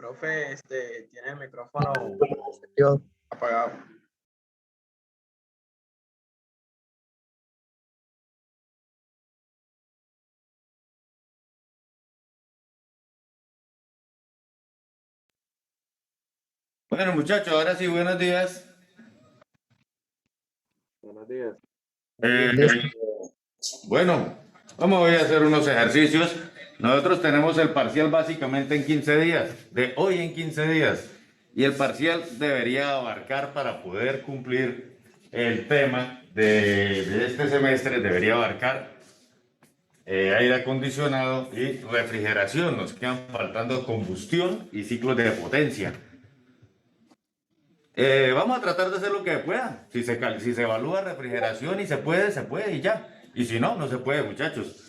Profe, tiene el micrófono apagado. Bueno, muchachos, ahora sí, buenos días. Buenos días. Bueno, vamos a hacer unos ejercicios. Nosotros tenemos el parcial básicamente en 15 días, de hoy en 15 días. Y el parcial debería abarcar, para poder cumplir el tema de este semestre, debería abarcar aire acondicionado y refrigeración. Nos quedan faltando combustión y ciclos de potencia. Vamos a tratar de hacer lo que pueda. Si se evalúa refrigeración y se puede y ya. Y si no, no se puede, muchachos.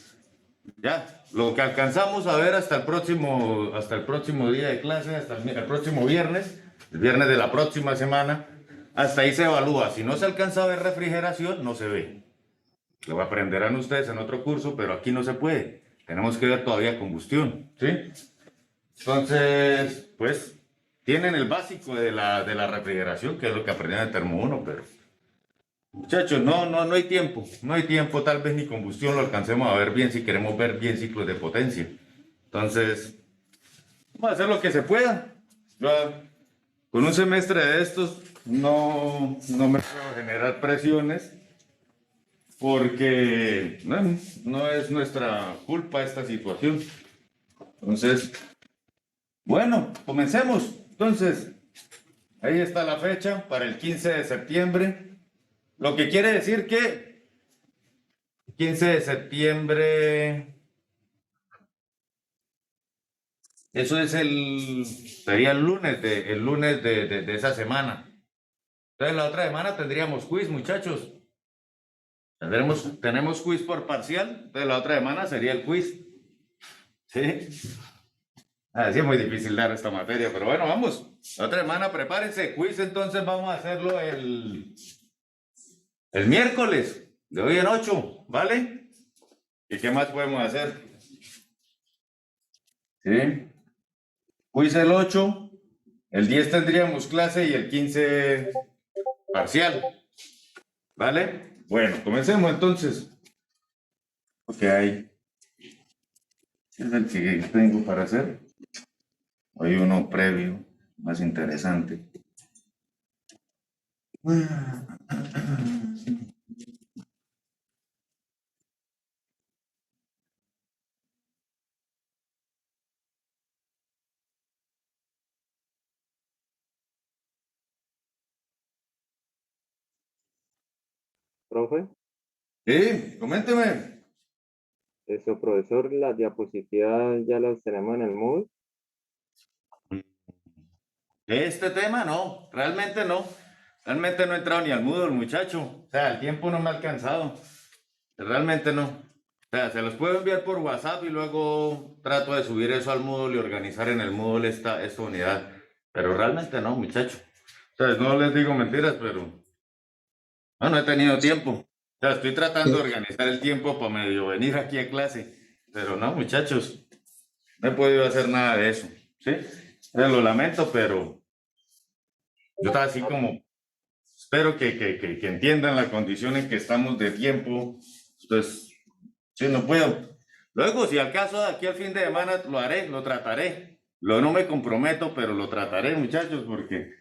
Ya, lo que alcanzamos a ver hasta el próximo día de clase, hasta el próximo viernes, el viernes de la próxima semana, hasta ahí se evalúa. Si no se alcanza a ver refrigeración, no se ve. Lo aprenderán ustedes en otro curso, pero aquí no se puede. Tenemos que ver todavía combustión, ¿sí? Entonces, pues, tienen el básico de la refrigeración, que es lo que aprendían en Termo 1, pero muchachos, no hay tiempo, tal vez ni combustión lo alcancemos a ver bien si queremos ver bien ciclos de potencia. Entonces, vamos a hacer lo que se pueda. Con un semestre de estos no me puedo generar presiones porque no es nuestra culpa esta situación. Entonces, bueno, comencemos. Entonces, ahí está la fecha para el 15 de septiembre. Lo que quiere decir que 15 de septiembre, eso es sería el lunes de esa semana. Entonces la otra semana tendríamos quiz, muchachos. Tenemos quiz por parcial, entonces la otra semana sería el quiz. ¿Sí? Así es muy difícil dar esta materia, pero bueno, vamos. La otra semana prepárense, quiz, entonces vamos a hacerlo el miércoles, de hoy en 8, ¿vale? ¿Y qué más podemos hacer? ¿Sí? Quiz el 8, el 10 tendríamos clase y el 15 parcial, ¿vale? Bueno, comencemos entonces. Ok, es el que tengo para hacer. Hay uno previo, más interesante. Profe, Sí, coménteme. eso, profesor, las diapositivas ya las tenemos en el Moodle. Este tema no, realmente no. Realmente no he entrado ni al Moodle, muchacho. O sea, el tiempo no me ha alcanzado. Realmente no. O sea, se los puedo enviar por WhatsApp y luego trato de subir eso al Moodle y organizar en el Moodle esta unidad. Pero realmente no, muchacho. O sea, no les digo mentiras, pero no he tenido tiempo. O sea, estoy tratando de organizar el tiempo para medio venir aquí a clase. Pero no, muchachos, no he podido hacer nada de eso. ¿Sí? Lo lamento, pero yo estaba así como, espero que entiendan la condición en que estamos de tiempo. Entonces, sí, no puedo. Luego, si acaso de aquí al fin de semana lo haré, lo trataré. No me comprometo, pero lo trataré, muchachos, porque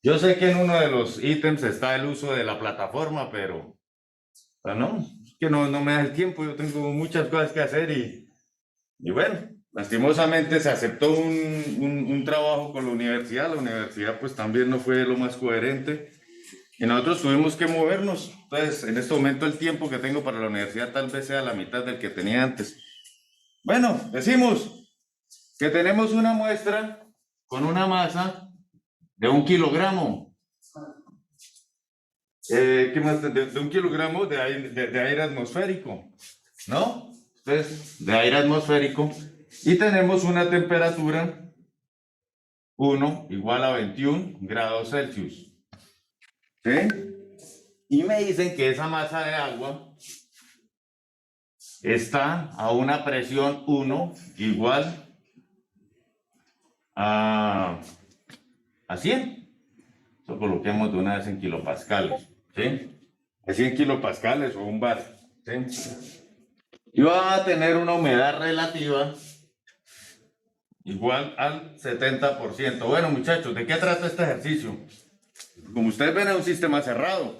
yo sé que en uno de los ítems está el uso de la plataforma, pero no, es que no me da el tiempo. Yo tengo muchas cosas que hacer y bueno, lastimosamente se aceptó un trabajo con la universidad. La universidad pues también no fue lo más coherente. Y nosotros tuvimos que movernos. Entonces, en este momento el tiempo que tengo para la universidad tal vez sea la mitad del que tenía antes. Bueno, decimos que tenemos una muestra con una masa de 1 kilogramo. ¿Qué más? De 1 kilogramo de aire atmosférico, ¿no? Entonces, de aire atmosférico. Y tenemos una temperatura 1 igual a 21 grados Celsius. ¿Sí? Y me dicen que esa masa de agua está a una presión 1 igual a 100. Eso coloquemos de una vez en kilopascales, ¿sí? A 100 kilopascales o un bar, ¿sí? Y va a tener una humedad relativa igual al 70%. Bueno, muchachos, ¿de qué trata este ejercicio? Como ustedes ven, es un sistema cerrado.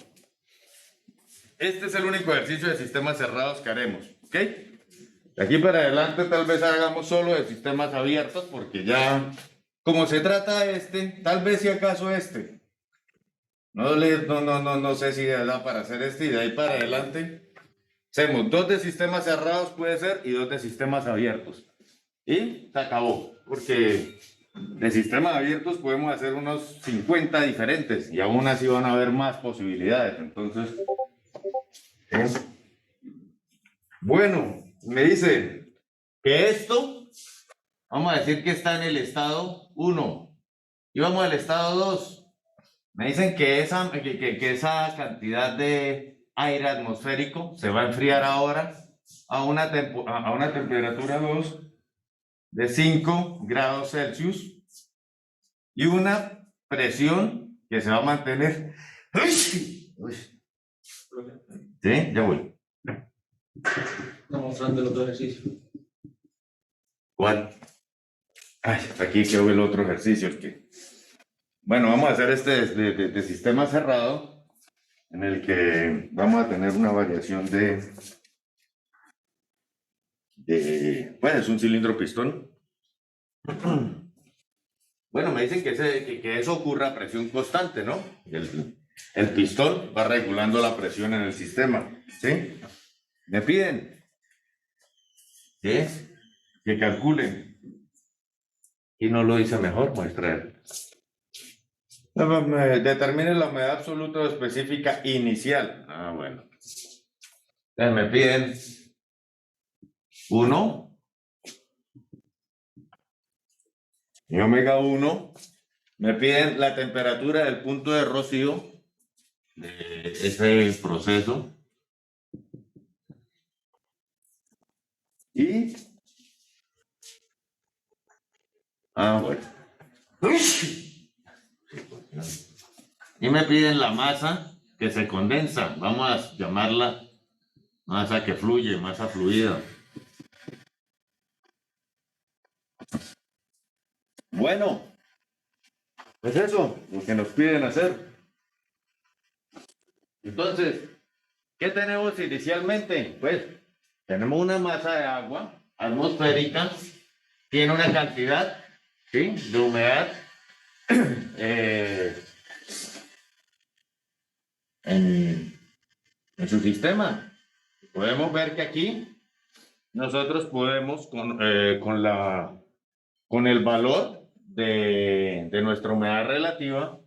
Este es el único ejercicio de sistemas cerrados que haremos, ¿ok? De aquí para adelante tal vez hagamos solo de sistemas abiertos porque ya, como se trata tal vez si acaso no sé si da para hacer y de ahí para adelante hacemos 2 de sistemas cerrados puede ser y 2 de sistemas abiertos. Y se acabó, porque de sistemas abiertos podemos hacer unos 50 diferentes y aún así van a haber más posibilidades. Entonces, bueno, me dice que esto, vamos a decir que está en el estado 1 y vamos al estado 2. Me dicen que esa cantidad de aire atmosférico se va a enfriar ahora a una temperatura 2 de 5 grados Celsius y una presión que se va a mantener. ¿Sí? Ya voy. Está mostrando el otro ejercicio. ¿Cuál? Ay, aquí quiero ver el otro ejercicio. Bueno, vamos a hacer de sistema cerrado en el que vamos a tener una variación bueno, es un cilindro pistón. Bueno, me dicen que eso ocurre a presión constante, ¿no? El pistón va regulando la presión en el sistema, ¿sí? Me piden que calculen. Y no lo hice mejor, muestra. Determine la humedad absoluta o específica inicial. Bueno. Entonces me piden 1 y omega 1. Me piden la temperatura del punto de rocío de ese proceso. Y bueno. Y me piden la masa que se condensa. Vamos a llamarla masa que fluye, masa fluida. Bueno, pues eso, lo que nos piden hacer. Entonces, ¿qué tenemos inicialmente? Pues tenemos una masa de agua atmosférica, tiene una cantidad, ¿sí?, de humedad en su sistema. Podemos ver que aquí nosotros podemos con el valor de nuestra humedad relativa,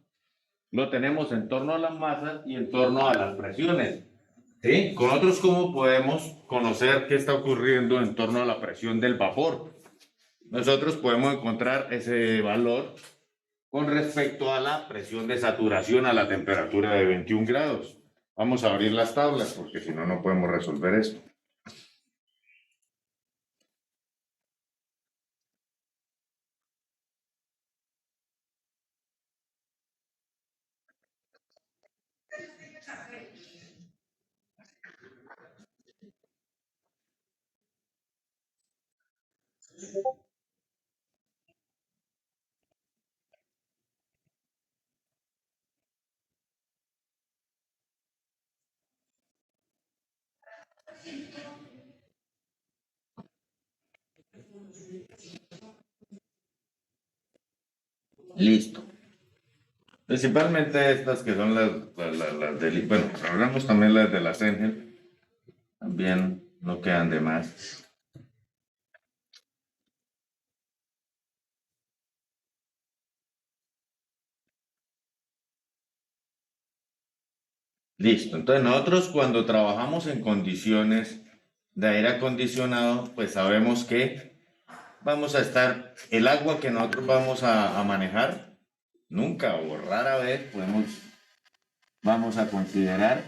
lo tenemos en torno a las masas y en torno a las presiones. ¿Sí? Con otros, ¿cómo podemos conocer qué está ocurriendo en torno a la presión del vapor? Nosotros podemos encontrar ese valor con respecto a la presión de saturación a la temperatura de 21 grados. Vamos a abrir las tablas porque si no, no podemos resolver esto. Listo. Principalmente estas que son las del... Bueno, hablamos también las de la Sengel. También no quedan de más. Listo. Entonces nosotros cuando trabajamos en condiciones de aire acondicionado, pues sabemos que vamos a estar, el agua que nosotros vamos a manejar, nunca o rara vez vamos a considerar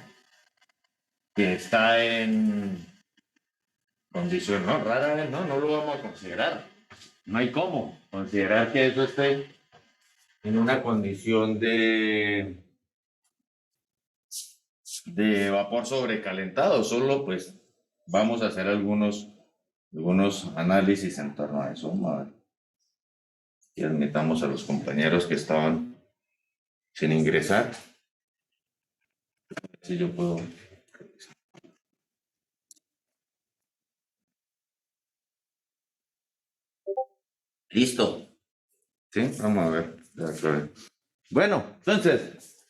que está en condición, no, rara vez no lo vamos a considerar. no hay cómo considerar que eso esté en una condición de vapor sobrecalentado. Solo pues vamos a hacer algunos análisis en torno a eso. Vamos a ver. Y admitamos a los compañeros que estaban sin ingresar. Si yo puedo. Listo. Sí, vamos a ver. De acuerdo. Bueno, entonces,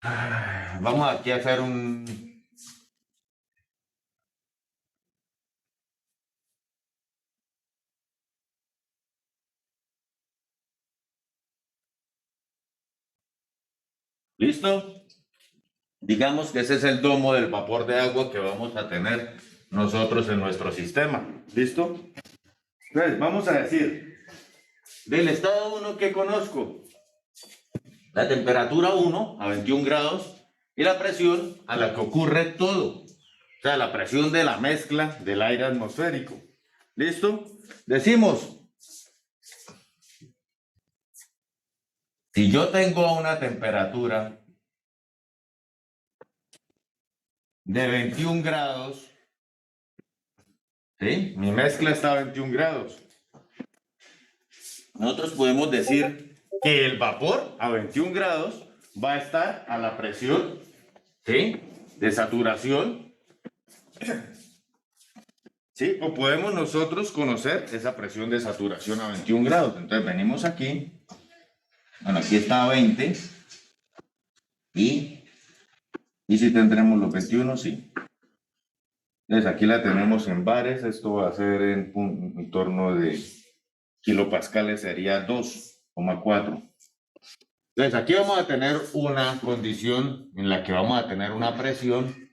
vamos aquí a hacer un. ¿Listo? Digamos que ese es el domo del vapor de agua que vamos a tener nosotros en nuestro sistema. ¿Listo? Entonces, vamos a decir, del estado 1 que conozco, la temperatura 1 a 21 grados y la presión a la que ocurre todo. O sea, la presión de la mezcla del aire atmosférico. ¿Listo? Decimos, si yo tengo una temperatura de 21 grados, ¿sí? Mi mezcla está a 21 grados. Nosotros podemos decir que el vapor a 21 grados va a estar a la presión, ¿sí?, de saturación. ¿Sí? O podemos nosotros conocer esa presión de saturación a 21 grados. Entonces venimos aquí. Bueno, aquí está a 20. Y si tendremos los 21, sí. Entonces aquí la tenemos en bares. Esto va a ser en torno de kilopascales, sería 2,4. Entonces aquí vamos a tener una condición en la que vamos a tener una presión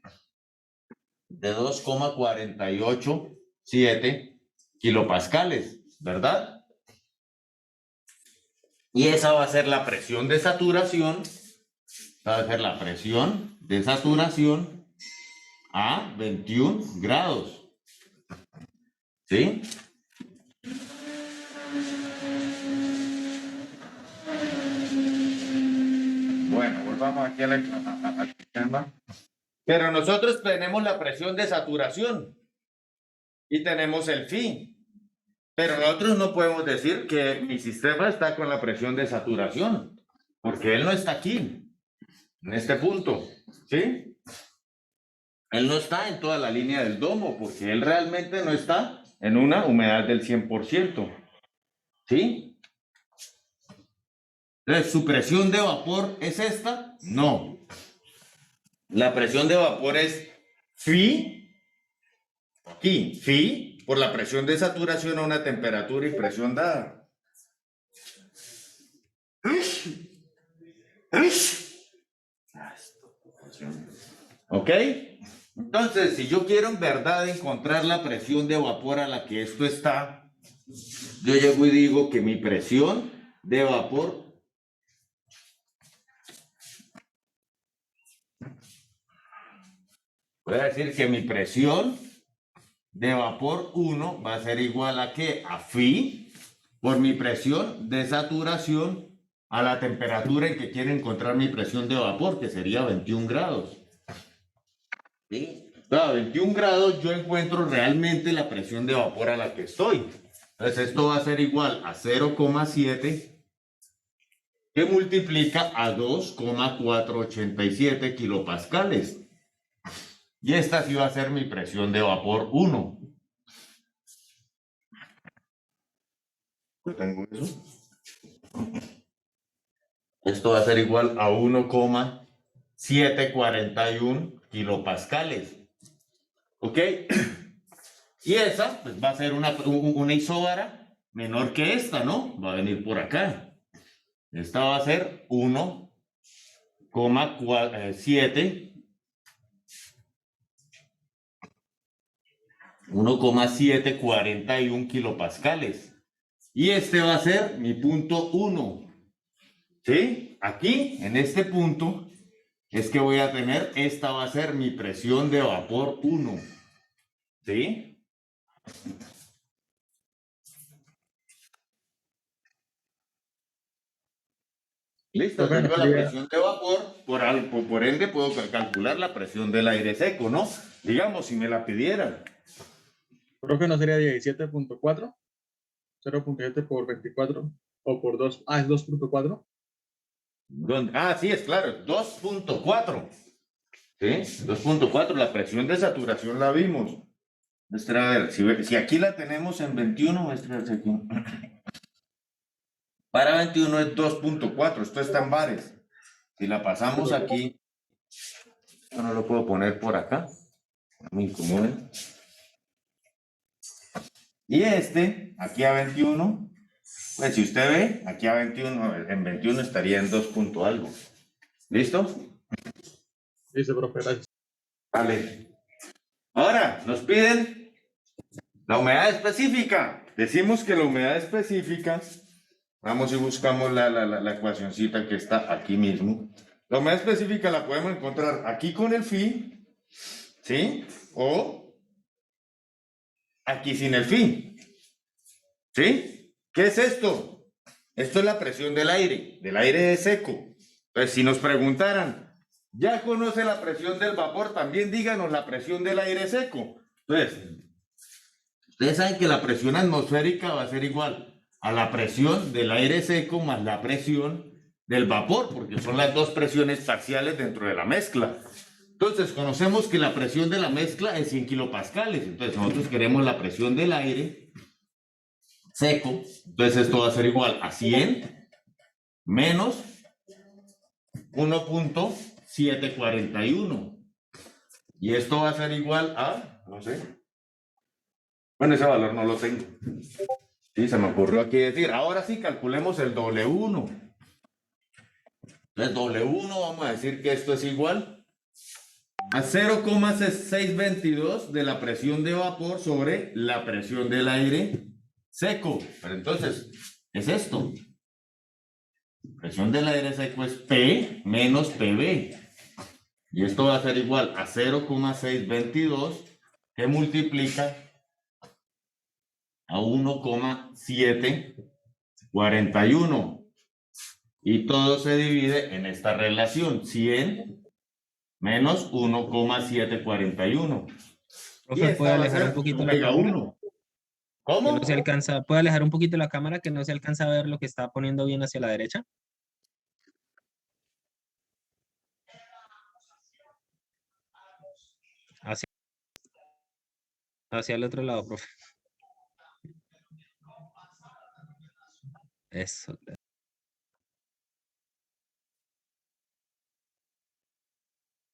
de 2,487 kilopascales, ¿verdad? Y esa va a ser la presión de saturación. Va a ser la presión de saturación a 21 grados. ¿Sí? Bueno, volvamos aquí al tema. Pero nosotros tenemos la presión de saturación y tenemos el phi. Pero nosotros no podemos decir que mi sistema está con la presión de saturación, porque él no está aquí, en este punto, ¿sí? Él no está en toda la línea del domo, porque él realmente no está en una humedad del 100%, ¿sí? Entonces, ¿su presión de vapor es esta? No. La presión de vapor es phi, aquí, phi, por la presión de saturación a una temperatura y presión dada. ¿Ok? Entonces, si yo quiero en verdad encontrar la presión de vapor a la que esto está, yo llego y digo que mi presión de vapor voy a decir que mi presión de vapor 1 va a ser igual a ¿qué? A phi por mi presión de saturación a la temperatura en que quiero encontrar mi presión de vapor, que sería 21 grados. ¿Sí? A 21 grados yo encuentro realmente la presión de vapor a la que estoy. Entonces esto va a ser igual a 0,7 que multiplica a 2,487 kilopascales. Y esta sí va a ser mi presión de vapor 1. ¿Yo tengo eso? Esto va a ser igual a 1,741 kilopascales. ¿Ok? Y esa pues, va a ser una isóbara menor que esta, ¿no? Va a venir por acá. Esta va a ser 1,741 kilopascales. Y este va a ser mi punto 1. ¿Sí? Aquí, en este punto, es que voy a tener, esta va a ser mi presión de vapor 1. ¿Sí? Listo, Profe, tengo la sería- presión de vapor, por ende puedo calcular la presión del aire seco, ¿no? Digamos, si me la pidieran. Profe, ¿no sería 17.4? 0.7 por 24 o por 2. Ah, es 2.4. Ah, sí, es claro, 2.4. ¿Sí? 2.4, la presión de saturación la vimos. Muestra, a ver, si aquí la tenemos en 21, muestra aquí. Para 21 es 2.4, esto está en bares. Si la pasamos aquí, yo no lo puedo poner por acá, me incomoda. Y este, aquí a 21, pues si usted ve, aquí a 21, en 21 estaría en 2 punto algo. ¿Listo? Dice, profe, gracias. Vale. Ahora, nos piden la humedad específica. Decimos que la humedad específica, vamos y buscamos la ecuacioncita que está aquí mismo. La humedad específica la podemos encontrar aquí con el phi, ¿sí? O aquí sin el phi, ¿sí? ¿Qué es esto? Esto es la presión del aire seco. Entonces, si nos preguntaran, ¿ya conoce la presión del vapor? También díganos la presión del aire seco. Entonces, ustedes saben que la presión atmosférica va a ser igual a la presión del aire seco más la presión del vapor, porque son las dos presiones parciales dentro de la mezcla. Entonces, conocemos que la presión de la mezcla es 100 kilopascales. Entonces, nosotros queremos la presión del aire seco. Entonces, esto va a ser igual a 100 menos 1.741. Y esto va a ser igual a, no sé. Bueno, ese valor no lo tengo. Sí, se me ocurrió aquí decir. Ahora sí, calculemos el W1. Entonces, W1, vamos a decir que esto es igual a 0,622 de la presión de vapor sobre la presión del aire seco. Pero entonces, es esto. Presión del aire seco es P menos PB. Y esto va a ser igual a 0,622 que multiplica a 1,741. Y todo se divide en esta relación, 100 menos 1,741. Y Profe, esta puede va a alejar un ser poquito la omega cámara, 1. que ¿Cómo? no se alcanza, puede alejar un poquito la cámara que no se alcanza a ver lo que está poniendo bien hacia la derecha. Hacia, hacia el otro lado, profe. Eso.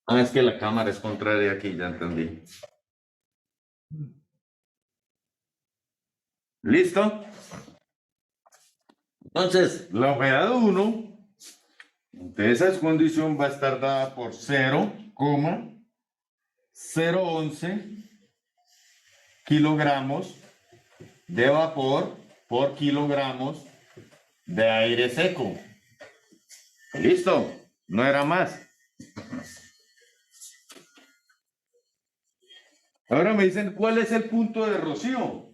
Ah, es que la cámara es contraria aquí, ya entendí. ¿Listo? Entonces, la humedad 1 de esa condición va a estar dada por 0,011 kilogramos de vapor por kilogramos de aire seco. ¿Listo? No era más. Ahora me dicen, ¿cuál es el punto de rocío?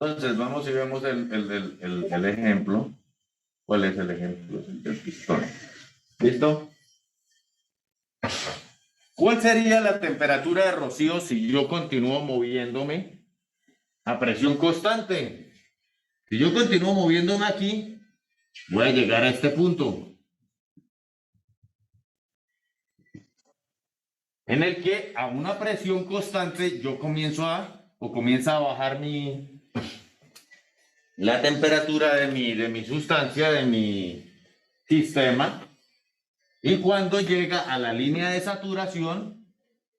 Entonces, vamos y vemos el ejemplo. ¿Cuál es el ejemplo? El del pistón. ¿Listo? ¿Cuál sería la temperatura de rocío si yo continúo moviéndome a presión constante? Si yo continúo moviéndome aquí, voy a llegar a este punto, en el que a una presión constante yo comienza a bajar la temperatura de mi sustancia, de mi sistema, y cuando llega a la línea de saturación,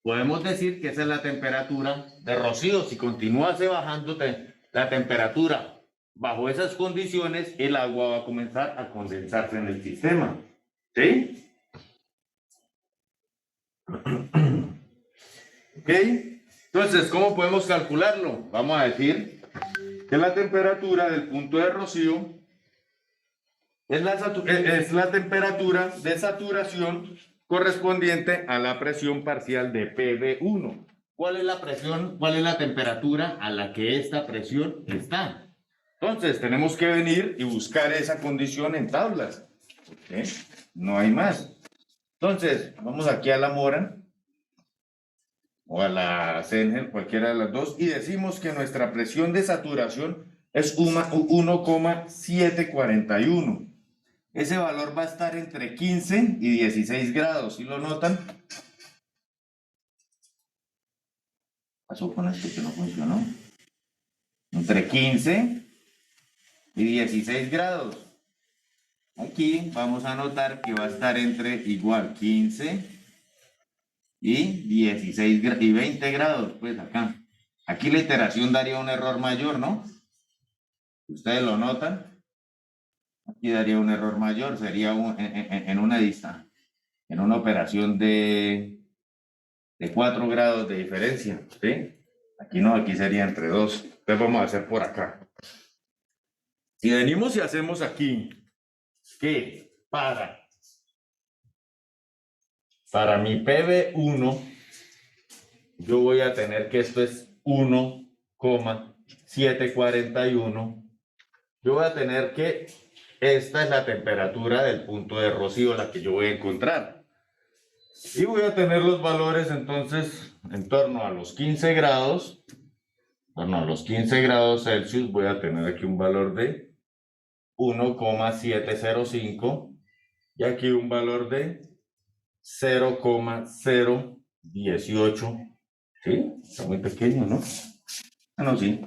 podemos decir que esa es la temperatura de rocío. Si continuase bajando la temperatura bajo esas condiciones, el agua va a comenzar a condensarse en el sistema. ¿Sí? ¿Ok? Entonces, ¿cómo podemos calcularlo? Vamos a decir que la temperatura del punto de rocío es la temperatura de saturación correspondiente a la presión parcial de PB1. cuál es la presión, cuál es la temperatura a la que esta presión está. Entonces, tenemos que venir y buscar esa condición en tablas. ¿Ok? No hay más. Entonces, vamos aquí a la Moran o a la Sengel, cualquiera de las dos, y decimos que nuestra presión de saturación es 1,741. Ese valor va a estar entre 15 y 16 grados. ¿Sí lo notan? Pasó con esto que no funcionó. Entre 15 y 16 grados. Aquí vamos a notar que va a estar entre igual 15 y 16 y 20 grados. Pues acá. Aquí la iteración daría un error mayor, ¿no? ¿Ustedes lo notan? Aquí daría un error mayor. Sería en una distancia, en una operación de 4 grados de diferencia. ¿Sí? Aquí no, aquí sería entre 2. Entonces vamos a hacer por acá. Si venimos y hacemos aquí que para mi PB1 yo voy a tener que esto es 1,741. Yo voy a tener que esta es la temperatura del punto de rocío, la que yo voy a encontrar. Y voy a tener los valores entonces en torno a los 15 grados. Bueno, a los 15 grados Celsius voy a tener aquí un valor de 1,705 y aquí un valor de 0,018. ¿Sí? Está muy pequeño, ¿no? Bueno, sí.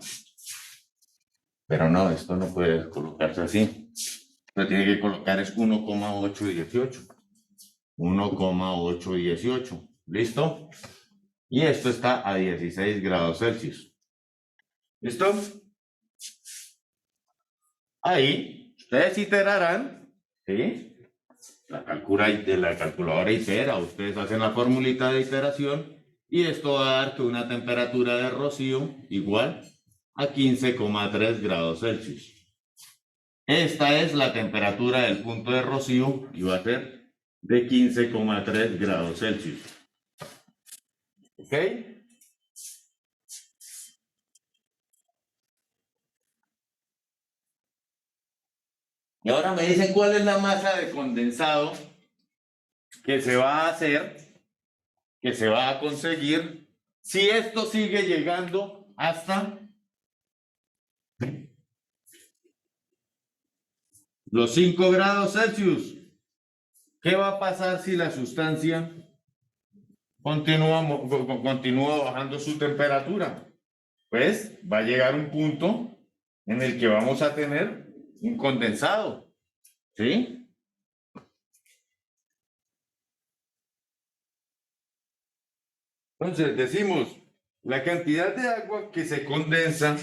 Pero no, esto no puede colocarse así. Lo tiene que colocar es 1,818. 1,818. ¿Listo? Y esto está a 16 grados Celsius. ¿Listo? Ahí, ustedes iterarán, ¿sí? La calculadora itera, ustedes hacen la formulita de iteración y esto va a dar que una temperatura de rocío igual a 15,3 grados Celsius. Esta es la temperatura del punto de rocío y va a ser de 15,3 grados Celsius. ¿Ok? Y ahora me dicen cuál es la masa de condensado que se va a hacer, que se va a conseguir, si esto sigue llegando hasta los 5 grados Celsius. ¿Qué va a pasar si la sustancia continúa bajando su temperatura? Pues va a llegar un punto en el que vamos a tener un condensado, ¿sí? Entonces decimos, la cantidad de agua que se condensa,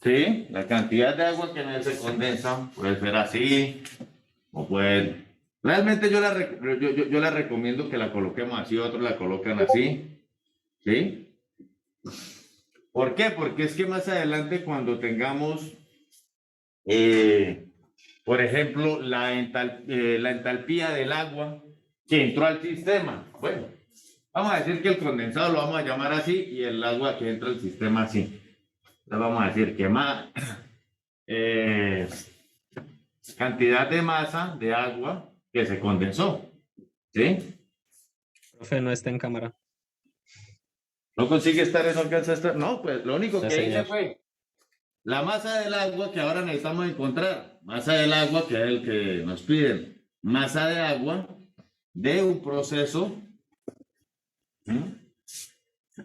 ¿sí? La cantidad de agua que se condensa puede ser así, o puede... Realmente yo la recomiendo que la coloquemos así, otros la colocan así, ¿sí? ¿Por qué? Porque es que más adelante cuando tengamos, por ejemplo, la entalpía del agua que entró al sistema, bueno, vamos a decir que el condensado lo vamos a llamar así y el agua que entra al sistema así. Entonces vamos a decir que más cantidad de masa de agua que se condensó, ¿sí? Profe, no está en cámara. ¿No consigue estar, no alcanza a estar? No, pues lo único No, que hice señor. fue la masa del agua que ahora necesitamos encontrar. Masa del agua, que es el que nos piden. Masa de agua de un proceso.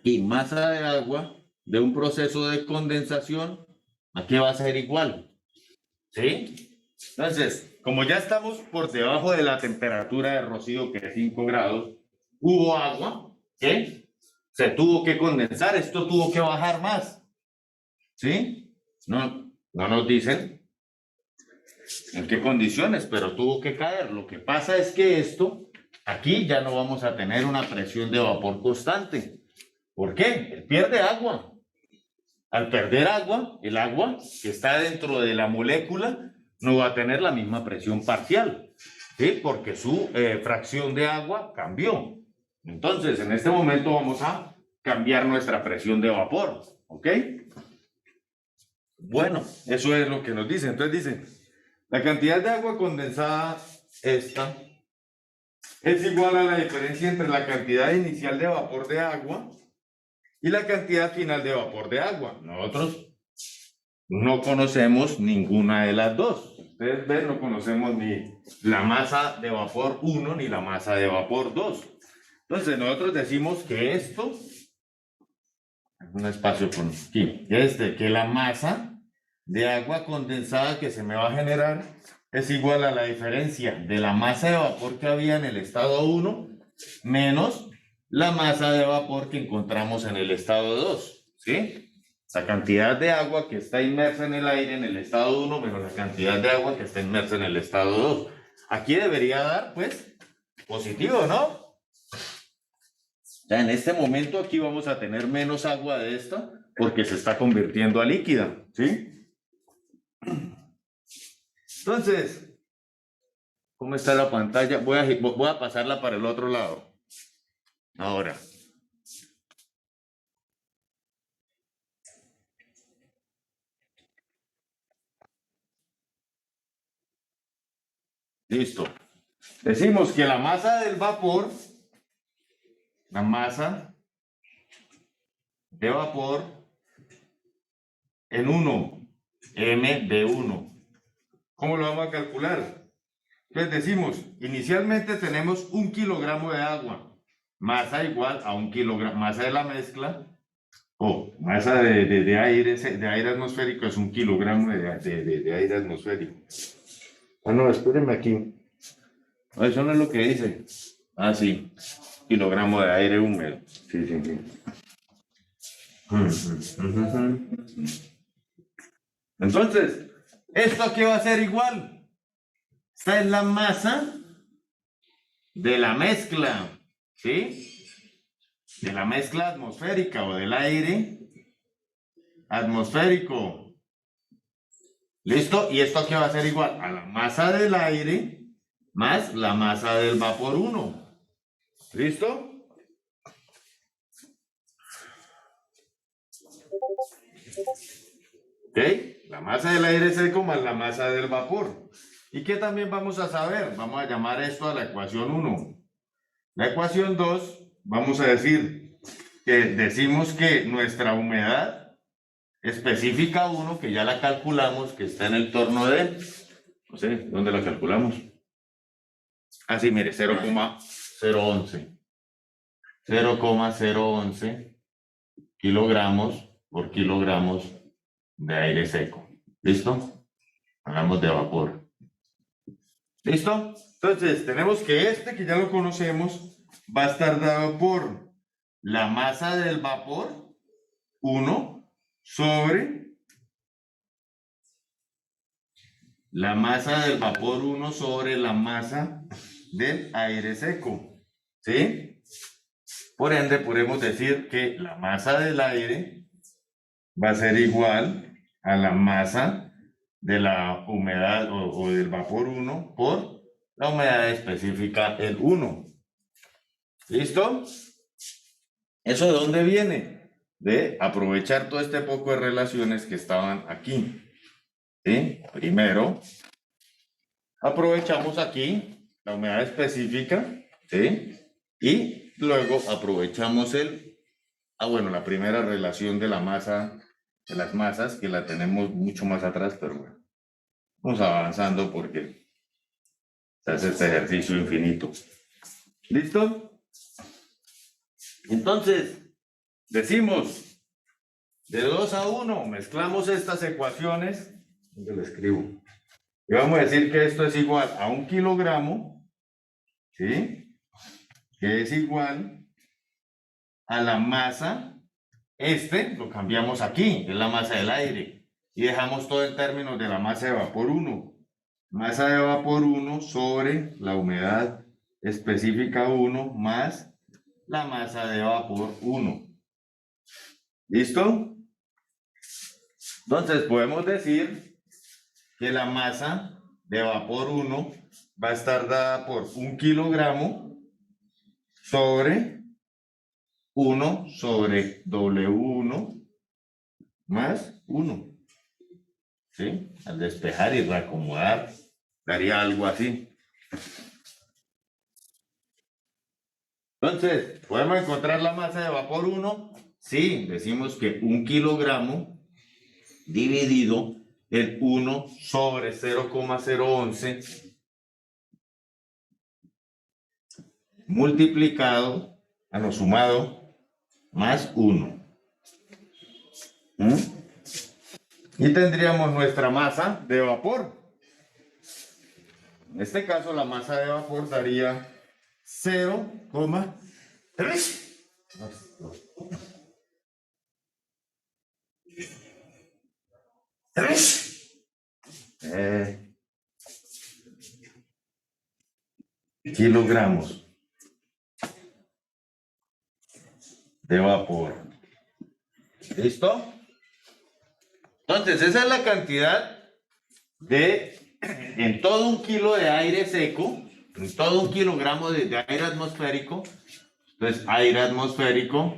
Y masa de agua de un proceso de condensación. Aquí va a ser igual. ¿Sí? Entonces, como ya estamos por debajo de la temperatura de rocío, que es 5 grados, hubo agua, ¿sí? Se tuvo que condensar, esto tuvo que bajar más, ¿sí? No nos dicen en qué condiciones, pero tuvo que caer. Lo que pasa es que esto, aquí ya no vamos a tener una presión de vapor constante. ¿Por qué? Pierde agua. Al perder agua, el agua que está dentro de la molécula no va a tener la misma presión parcial, ¿sí? Porque su fracción de agua cambió. Entonces, en este momento vamos a cambiar nuestra presión de vapor, ¿ok? Bueno, eso es lo que nos dice. Entonces dice, la cantidad de agua condensada esta es igual a la diferencia entre la cantidad inicial de vapor de agua y la cantidad final de vapor de agua. Nosotros no conocemos ninguna de las dos. Ustedes ven, no conocemos ni la masa de vapor 1 ni la masa de vapor 2. Entonces nosotros decimos que esto, un espacio por aquí, que la masa de agua condensada que se me va a generar es igual a la diferencia de la masa de vapor que había en el estado 1 menos la masa de vapor que encontramos en el estado 2, ¿sí? La cantidad de agua que está inmersa en el aire en el estado 1 menos la cantidad de agua que está inmersa en el estado 2. Aquí debería dar, pues, positivo, ¿no? Ya en este momento aquí vamos a tener menos agua de esta porque se está convirtiendo a líquida, ¿sí? Entonces, ¿cómo está la pantalla? Voy a pasarla para el otro lado. Ahora. Listo. Decimos que la masa del vapor, la masa de vapor en 1, m de 1. ¿Cómo lo vamos a calcular? Entonces decimos, inicialmente tenemos 1 kilogramo de agua, masa igual a 1 kilogramo, masa de la mezcla, o masa de aire atmosférico es 1 kilogramo de aire atmosférico. Ah, no, espérenme aquí. No, eso no es lo que dice. Ah, sí, kilogramo de aire húmedo. Sí, sí, sí. Entonces, ¿esto aquí va a ser igual? Esta es la masa de la mezcla, ¿sí? De la mezcla atmosférica o del aire atmosférico. ¿Listo? Y esto aquí va a ser igual a la masa del aire más la masa del vapor 1. ¿Listo? ¿Ok? La masa del aire seco más la masa del vapor. ¿Y qué también vamos a saber? Vamos a llamar esto a la ecuación 1. La ecuación 2, vamos a decir que decimos que nuestra humedad específica 1, que ya la calculamos, que está en el torno de, no sé, ¿dónde la calculamos? Así, mire, 0,011. 0,011 kilogramos por kilogramos de aire seco. ¿Listo? Hablamos de vapor. ¿Listo? Entonces, tenemos que este, que ya lo conocemos, va a estar dado por la masa del vapor 1 sobre la masa del vapor 1 sobre la masa del aire seco. ¿Sí? Por ende, podemos decir que la masa del aire va a ser igual a la masa de la humedad o del vapor 1 por la humedad específica el 1. ¿Listo? ¿Eso de dónde viene? De aprovechar todo este poco de relaciones que estaban aquí. ¿Sí? Primero, aprovechamos aquí la humedad específica, ¿sí? Y luego aprovechamos la primera relación de la masa, de las masas, que la tenemos mucho más atrás, pero bueno, vamos avanzando porque se hace este ejercicio infinito. ¿Listo? Entonces, decimos, de 2 a 1, mezclamos estas ecuaciones, yo lo escribo, y vamos a decir que esto es igual a 1 kilogramo, ¿sí? Que es igual a la masa, lo cambiamos aquí, es la masa del aire, y dejamos todo en términos de la masa de vapor 1. Masa de vapor 1 sobre la humedad específica 1 más la masa de vapor 1. ¿Listo? Entonces podemos decir que la masa de vapor 1 va a estar dada por 1 kilogramo sobre 1 sobre W1 más 1. ¿Sí? Al despejar y reacomodar, daría algo así. Entonces, ¿podemos encontrar la masa de vapor 1? Sí, decimos que 1 kilogramo dividido en 1 sobre 0,011 multiplicado, sumado, más 1. Y tendríamos nuestra masa de vapor. En este caso, la masa de vapor daría 0,3 kilogramos de vapor. ¿Listo? Entonces, esa es la cantidad en todo 1 kilo de aire seco, en todo 1 kilogramo de aire atmosférico. Entonces, aire atmosférico.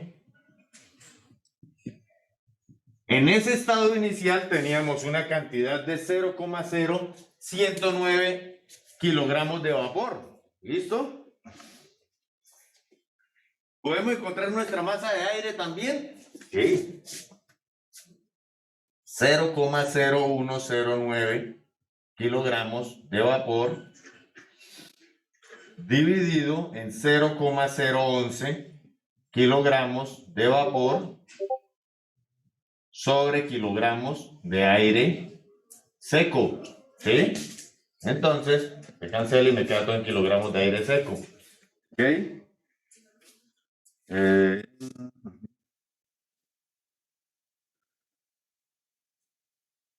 En ese estado inicial teníamos una cantidad de 0,0109 kilogramos de vapor. ¿Listo? ¿Podemos encontrar nuestra masa de aire también? Sí. 0,0109 kilogramos de vapor dividido en 0,011 kilogramos de vapor sobre kilogramos de aire seco. ¿Sí? Entonces, me cancela y me queda todo en kilogramos de aire seco. ¿Ok?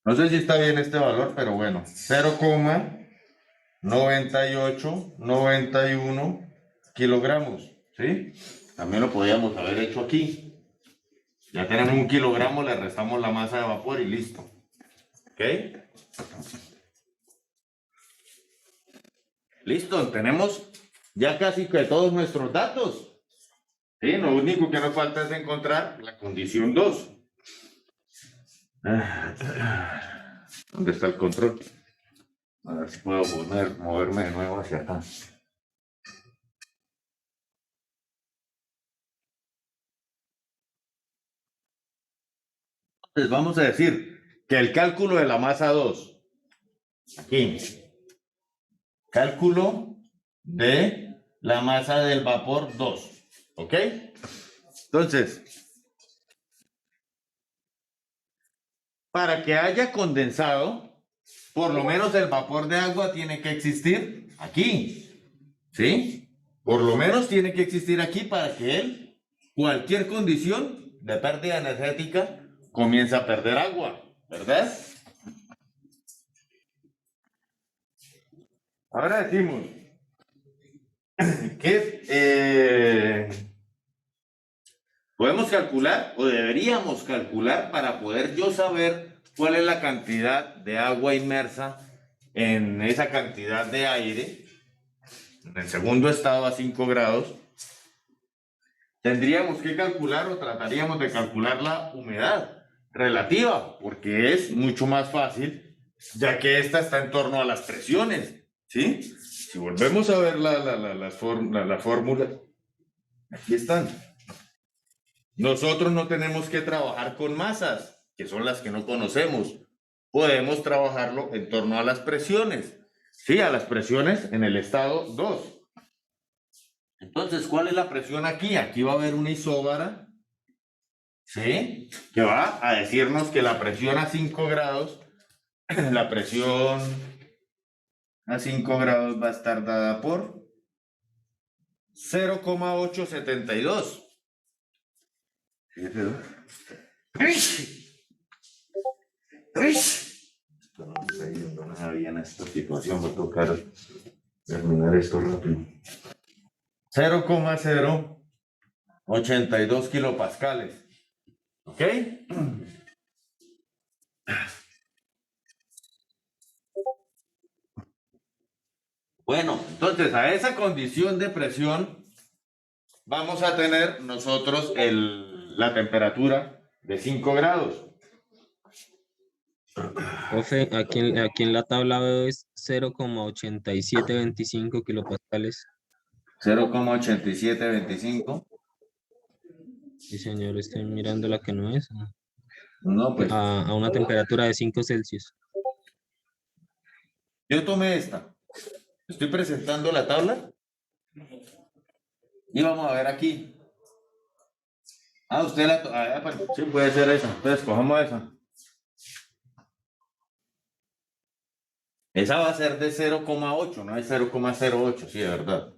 No sé si está bien este valor, pero bueno, 0,9891 kilogramos, ¿sí? También lo podíamos haber hecho aquí. Ya tenemos 1 kilogramo, le restamos la masa de vapor y listo. ¿Ok? Listo, tenemos ya casi que todos nuestros datos. ¿Sí? Lo único que nos falta es encontrar la condición 2. ¿Dónde está el control? A ver si puedo moverme de nuevo hacia acá. Entonces vamos a decir que el cálculo de la masa 2, aquí, cálculo de la masa del vapor 2, ¿ok? Entonces, para que haya condensado, por lo menos el vapor de agua tiene que existir aquí, ¿sí? Por lo menos tiene que existir aquí para que él, cualquier condición de pérdida energética, comience a perder agua, ¿verdad? Ahora decimos que podemos calcular o deberíamos calcular para poder yo saber cuál es la cantidad de agua inmersa en esa cantidad de aire en el segundo estado a 5 grados. Tendríamos que calcular o trataríamos de calcular la humedad relativa, porque es mucho más fácil, ya que esta está en torno a las presiones, ¿sí? Si volvemos a ver la fórmula, aquí están. Nosotros no tenemos que trabajar con masas, que son las que no conocemos. Podemos trabajarlo en torno a las presiones, ¿sí? A las presiones en el estado 2. Entonces, ¿cuál es la presión aquí? Aquí va a haber una isóbara, ¿sí? Que va a decirnos que la presión a 5 grados, la presión a 5 grados va a estar dada por 0,872. Esto no está yendo nada bien esta situación, va a tocar terminar esto rápido. 0,082 kilopascales. ¿Ok? Bueno, entonces a esa condición de presión vamos a tener nosotros la temperatura de 5 grados. Profe, aquí en la tabla veo es 0,8725 kilopascales. 0,8725. Sí, señor, estoy mirando la que no es. No, pues A una temperatura de 5 Celsius. yo tomé esta. Estoy presentando la tabla. Y vamos a ver aquí. Usted pues, sí, puede ser esa. Entonces, cojamos esa. Esa va a ser de 0,8, no es 0,08, sí, de verdad.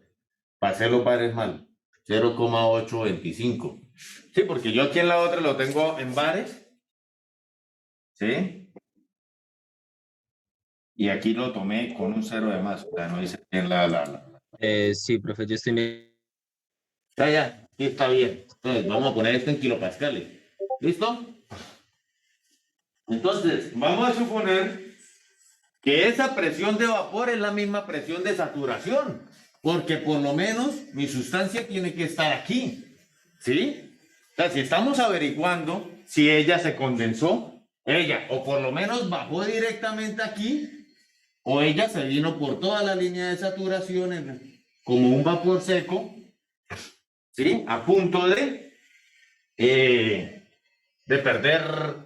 Pasé los bares mal. 0,825. Sí, porque yo aquí en la otra lo tengo en bares. ¿Sí? Y aquí lo tomé con un 0 de más. O sea, no hice bien Sí, profe, yo estoy... Ya, sí, está bien. Entonces, vamos a poner esto en kilopascales. ¿Listo? Entonces, vamos a suponer que esa presión de vapor es la misma presión de saturación, porque por lo menos mi sustancia tiene que estar aquí, ¿sí? O sea, si estamos averiguando si ella se condensó, o por lo menos bajó directamente aquí, o ella se vino por toda la línea de saturación como un vapor seco, ¿sí? A punto de perder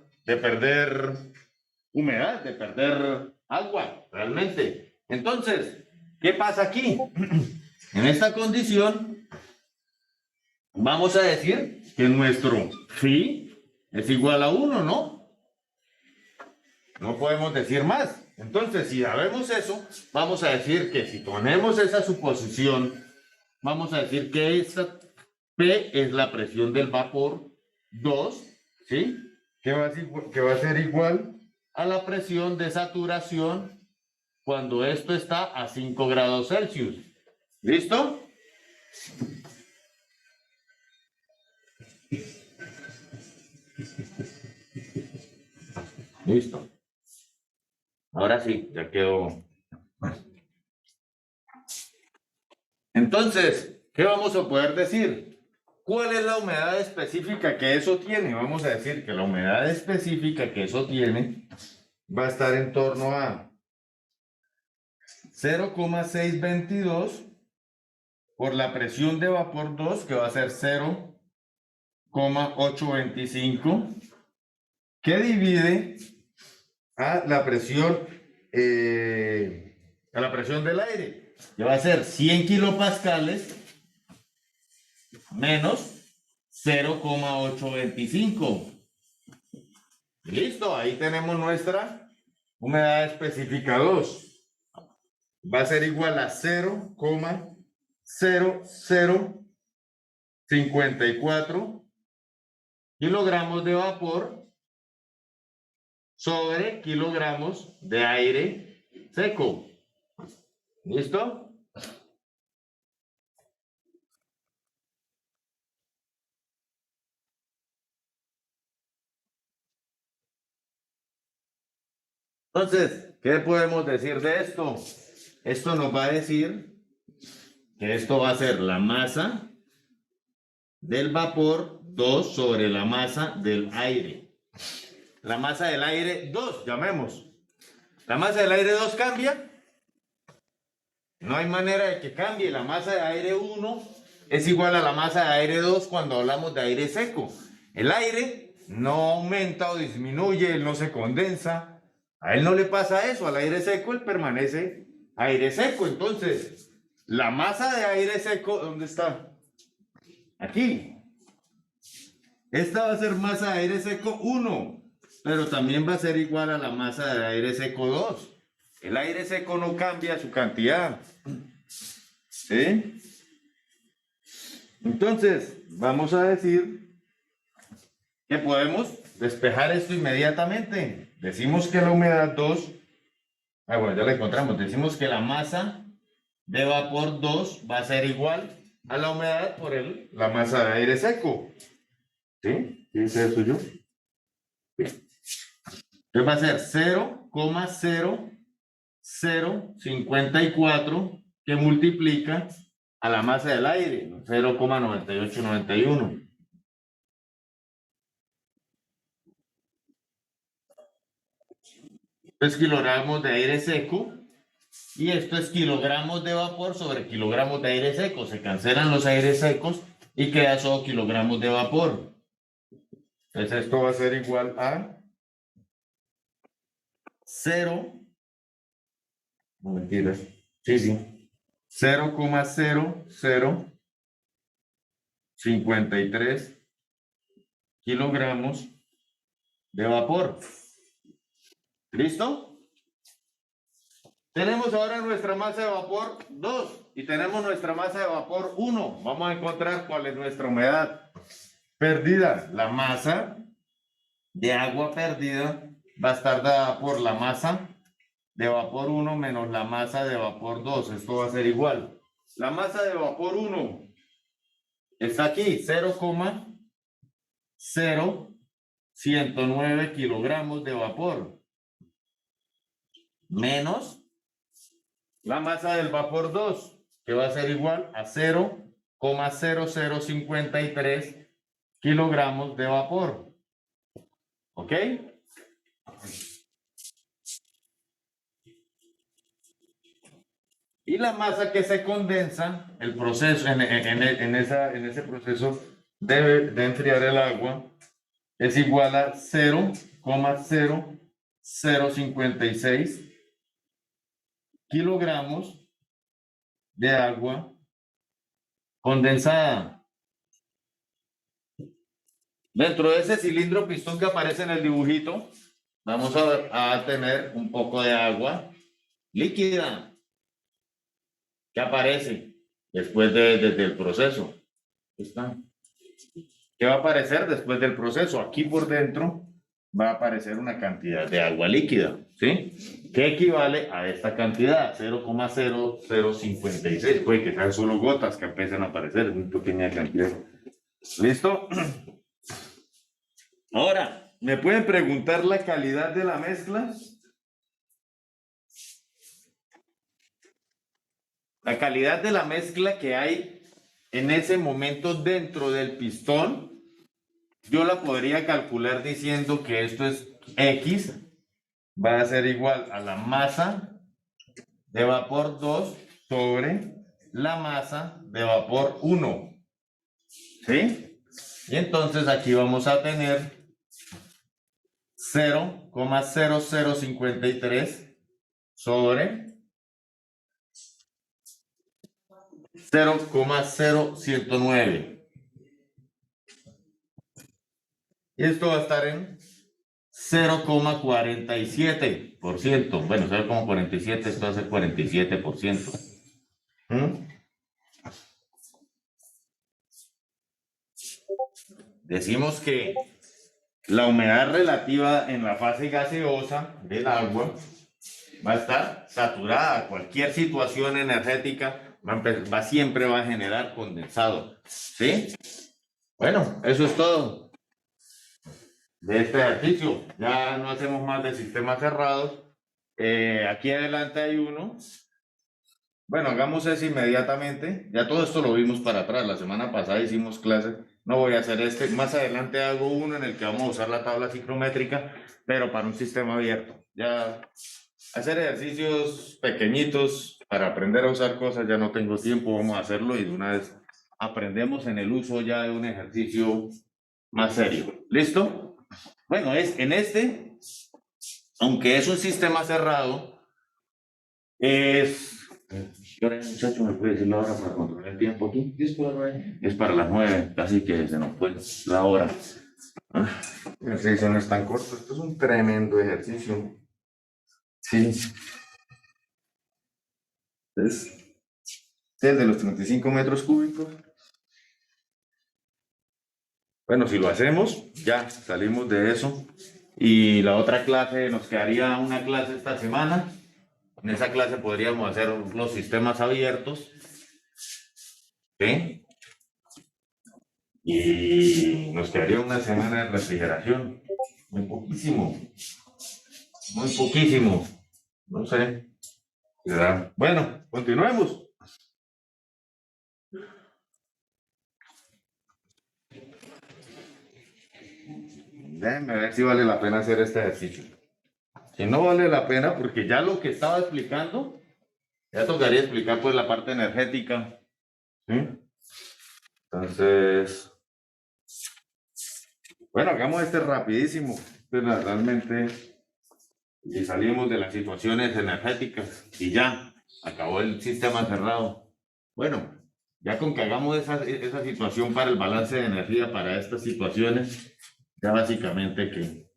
humedad, de perder agua, realmente. Entonces, ¿qué pasa aquí? En esta condición, vamos a decir que nuestro phi es igual a 1, ¿no? No podemos decir más. Entonces, si sabemos eso, vamos a decir que si ponemos esa suposición, vamos a decir que esta P es la presión del vapor 2, ¿sí? Que va a ser igual a la presión de saturación cuando esto está a 5 grados Celsius. ¿Listo? Listo. Ahora sí, ya quedó. Entonces, ¿qué vamos a poder decir? ¿Cuál es la humedad específica que eso tiene? Vamos a decir que la humedad específica que eso tiene va a estar en torno a 0,622 por la presión de vapor 2, que va a ser 0,825, que divide a la presión del aire, que va a ser 100 kilopascales menos 0,825. Listo, ahí tenemos nuestra humedad específica 2. Va a ser igual a 0,0054 kilogramos de vapor sobre kilogramos de aire seco. ¿Listo? Entonces, ¿qué podemos decir de esto? Esto nos va a decir que esto va a ser la masa del vapor 2 sobre la masa del aire. La masa del aire 2, llamemos. ¿La masa del aire 2 cambia? No hay manera de que cambie. La masa de aire 1 es igual a la masa de aire 2 cuando hablamos de aire seco. El aire no aumenta o disminuye, él no se condensa. A él no le pasa eso, al aire seco él permanece aire seco. Entonces, la masa de aire seco, ¿dónde está? Aquí. Esta va a ser masa de aire seco 1, pero también va a ser igual a la masa de aire seco 2. El aire seco no cambia su cantidad. ¿Sí? Entonces, vamos a decir que podemos despejar esto inmediatamente. Decimos que la humedad 2, bueno, ya la encontramos. Decimos que la masa de vapor 2 va a ser igual a la humedad por la masa de aire seco. ¿Sí? ¿Qué dice eso yo? Bien. Entonces va a ser 0,0054 que multiplica a la masa del aire, 0,9891. Esto es kilogramos de aire seco y esto es kilogramos de vapor sobre kilogramos de aire seco. Se cancelan los aires secos y queda solo kilogramos de vapor. Entonces esto va a ser igual a 0, no mentiras, sí, 0,0053 kilogramos de vapor. ¿Listo? Tenemos ahora nuestra masa de vapor 2 y tenemos nuestra masa de vapor 1. Vamos a encontrar cuál es nuestra humedad perdida. La masa de agua perdida va a estar dada por la masa de vapor 1 menos la masa de vapor 2. Esto va a ser igual. La masa de vapor 1 está aquí, 0,0109 kilogramos de vapor. Menos la masa del vapor 2, que va a ser igual a 0,0053 kilogramos de vapor. ¿Ok? Y la masa que se condensa, el proceso, en ese proceso de enfriar el agua, es igual a 0,0056 kilogramos de agua condensada. Dentro de ese cilindro pistón que aparece en el dibujito, vamos a tener un poco de agua líquida que aparece después del proceso. ¿Está? ¿Qué va a aparecer después del proceso? Aquí por dentro va a aparecer una cantidad de agua líquida, ¿sí? Que equivale a esta cantidad, 0,0056. Puede que sean solo gotas que empiecen a aparecer, es muy pequeña cantidad. ¿Listo? Ahora, ¿me pueden preguntar la calidad de la mezcla? La calidad de la mezcla que hay en ese momento dentro del pistón, yo la podría calcular diciendo que esto es X, va a ser igual a la masa de vapor 2 sobre la masa de vapor 1. ¿Sí? Y entonces aquí vamos a tener 0,0053 sobre 0,0109. Y esto va a estar en 0,47%. Bueno, 0,47, esto va a ser 47%. Decimos que la humedad relativa en la fase gaseosa del agua va a estar saturada. Cualquier situación energética siempre va a generar condensado. ¿Sí? Bueno, eso es todo de este ejercicio. Ya no hacemos más de sistemas cerrados. Aquí adelante hay uno. Bueno, hagamos eso inmediatamente. Ya todo esto lo vimos para atrás. La semana pasada hicimos clases. No voy a hacer este. Más adelante hago uno en el que vamos a usar la tabla ciclométrica, pero para un sistema abierto. Ya hacer ejercicios pequeñitos para aprender a usar cosas ya no tengo tiempo. Vamos a hacerlo y de una vez aprendemos en el uso ya de un ejercicio más serio. ¿Listo? Bueno, en este, aunque es un sistema cerrado, es... ¿Qué hora es, muchacho? ¿Me puede decir la hora para controlar el tiempo aquí? Es para las 9, casi que se nos fue la hora. El ejercicio no es tan corto, esto es un tremendo ejercicio. Sí. Es el de los 35 metros cúbicos. Bueno, si lo hacemos, ya salimos de eso. Y la otra clase, nos quedaría una clase esta semana. En esa clase podríamos hacer los sistemas abiertos. ¿Sí? Y nos quedaría una semana de refrigeración. Muy poquísimo. Muy poquísimo. No sé. ¿Verdad? Bueno, continuemos. déjenme ver si vale la pena hacer este ejercicio. Si no vale la pena, porque ya lo que estaba explicando, ya tocaría explicar pues la parte energética. ¿Sí? Entonces, bueno, hagamos este rapidísimo. Pero realmente, y salimos de las situaciones energéticas y ya, acabó el sistema cerrado. Bueno, ya con que hagamos esa situación para el balance de energía para estas situaciones, ya básicamente que...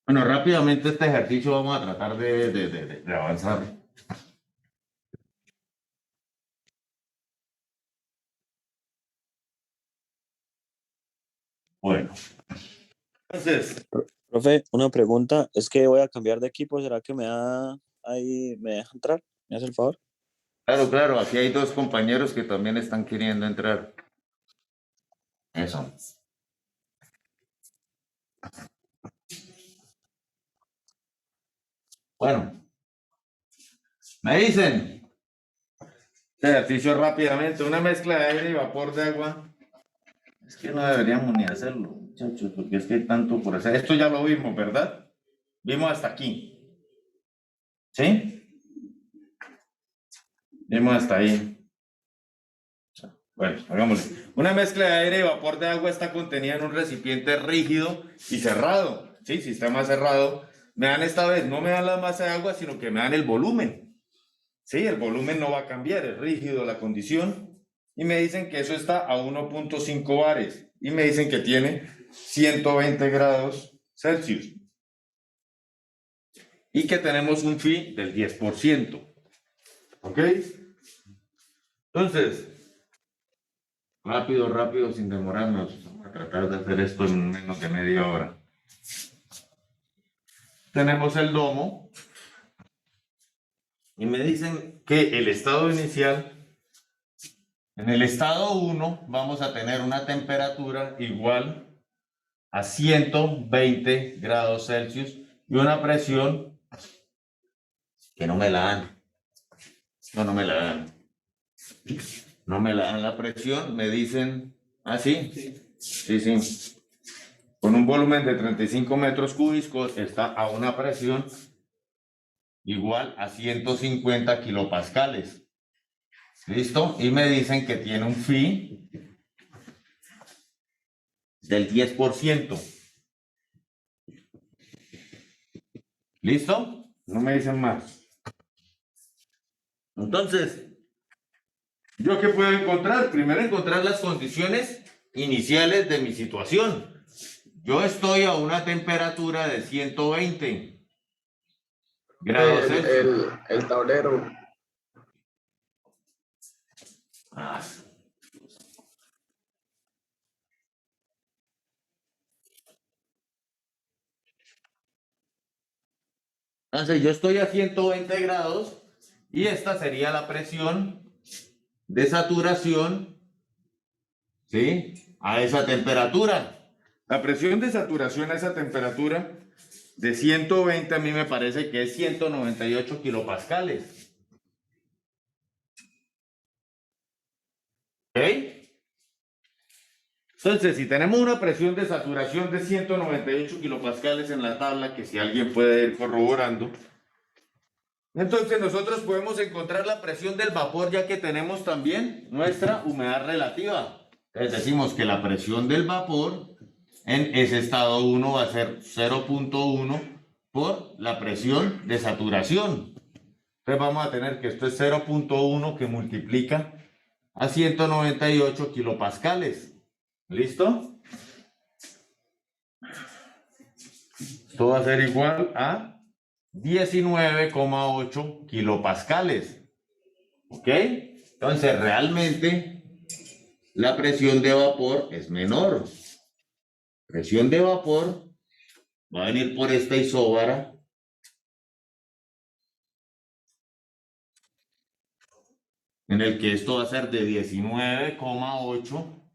Bueno, rápidamente este ejercicio vamos a tratar de avanzar. Bueno, entonces, Profe, una pregunta, es que voy a cambiar de equipo, ¿será que me da ahí, me deja entrar? ¿Me hace el favor? claro, claro, aquí hay dos compañeros que también están queriendo entrar. Eso. Bueno, me dicen, este ejercicio rápidamente, una mezcla de aire y vapor de agua. Es que no deberíamos ni hacerlo, muchachos, porque es que hay tanto por hacer. Esto ya lo vimos, ¿verdad? Vimos hasta aquí. ¿Sí? Vimos hasta ahí. Bueno, hagámoslo. Una mezcla de aire y vapor de agua está contenida en un recipiente rígido y cerrado. ¿Sí? Sistema cerrado. Me dan esta vez, no me dan la masa de agua, sino que me dan el volumen. ¿Sí? El volumen no va a cambiar, es rígido la condición. Y me dicen que eso está a 1.5 bares. Y me dicen que tiene 120 grados Celsius. Y que tenemos un phi del 10%. ¿Ok? Entonces, rápido, rápido, sin demorarnos. Vamos a tratar de hacer esto en menos de media hora. Tenemos el domo. Y me dicen que el estado inicial, en el estado 1, vamos a tener una temperatura igual a 120 grados Celsius y una presión que no me la dan. No me la dan. No me la dan la presión, me dicen, ¿ah, sí? Sí. Con un volumen de 35 metros cúbicos está a una presión igual a 150 kilopascales. ¿Listo? Y me dicen que tiene un phi del 10%. ¿Listo? No me dicen más. Entonces, ¿yo qué puedo encontrar? Primero encontrar las condiciones iniciales de mi situación. Yo estoy a una temperatura de 120 grados Celsius. El tablero. Ah. Entonces yo estoy a 120 grados y esta sería la presión de saturación, ¿sí? A esa temperatura. La presión de saturación a esa temperatura de 120 a mí me parece que es 198 kilopascales. ¿Ok? Entonces, si tenemos una presión de saturación de 198 kilopascales en la tabla, que si alguien puede ir corroborando, entonces nosotros podemos encontrar la presión del vapor, ya que tenemos también nuestra humedad relativa. Entonces decimos que la presión del vapor en ese estado 1 va a ser 0.1 por la presión de saturación. Entonces vamos a tener que esto es 0.1 que multiplica a 198 kilopascales. ¿Listo? Esto va a ser igual a 19,8 kilopascales. ¿Ok? Entonces realmente la presión de vapor es menor. Presión de vapor va a venir por esta isóbara en el que esto va a ser de 19,8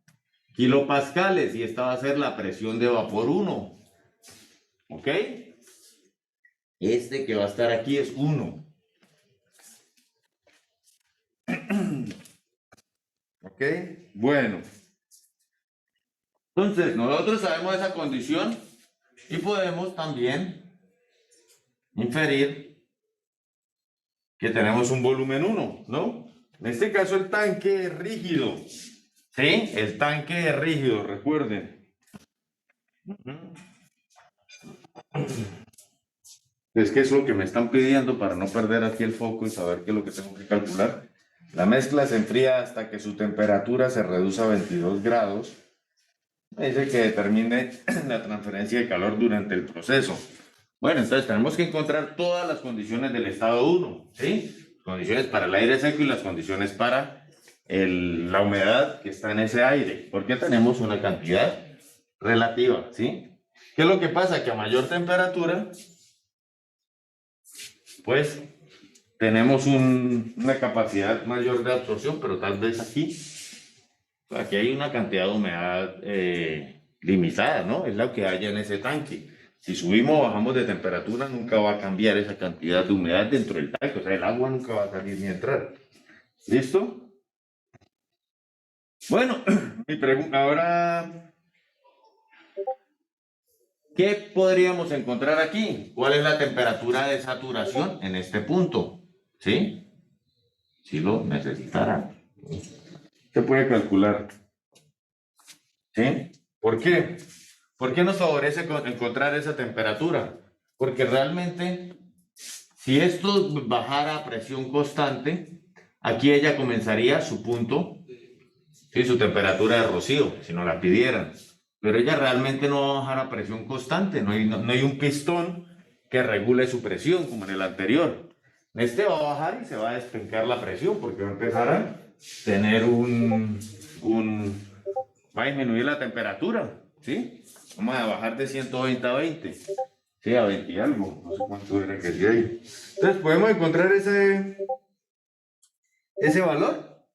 kilopascales y esta va a ser la presión de vapor 1. ¿Ok? Este que va a estar aquí es 1. ¿Ok? Bueno. Entonces, nosotros sabemos esa condición y podemos también inferir que tenemos un volumen 1, ¿no? En este caso el tanque es rígido. ¿Sí? El tanque es rígido, recuerden. Es que es lo que me están pidiendo para no perder aquí el foco y saber qué es lo que tengo que calcular. La mezcla se enfría hasta que su temperatura se reduce a 22 grados. Dice que determine la transferencia de calor durante el proceso. Bueno, entonces tenemos que encontrar todas las condiciones del estado 1, ¿sí? Condiciones para el aire seco y las condiciones para la humedad que está en ese aire, porque tenemos una cantidad relativa, ¿sí? ¿Qué es lo que pasa? Que a mayor temperatura, pues tenemos una capacidad mayor de absorción, pero tal vez aquí hay una cantidad de humedad limitada, ¿no? Es lo que haya en ese tanque. Si subimos o bajamos de temperatura, nunca va a cambiar esa cantidad de humedad dentro del tanque. O sea, el agua nunca va a salir ni entrar. ¿Listo? Bueno, mi pregunta ahora, ¿qué podríamos encontrar aquí? ¿Cuál es la temperatura de saturación en este punto? ¿Sí? Si lo necesitara. Se puede calcular. ¿Sí? ¿Por qué? ¿Por qué nos favorece encontrar esa temperatura? Porque realmente, si esto bajara a presión constante, aquí ella comenzaría su punto, ¿sí? Su temperatura de rocío, si nos la pidieran. Pero ella realmente no va a bajar a presión constante, no hay un pistón que regule su presión como en el anterior. Este va a bajar y se va a despencar la presión porque va a empezar a tener va a disminuir la temperatura, ¿sí? Vamos a bajar de 120 a 20, ¿sí? A 20 y algo, no sé cuánto era que sí hay. Entonces, ¿podemos encontrar ese valor?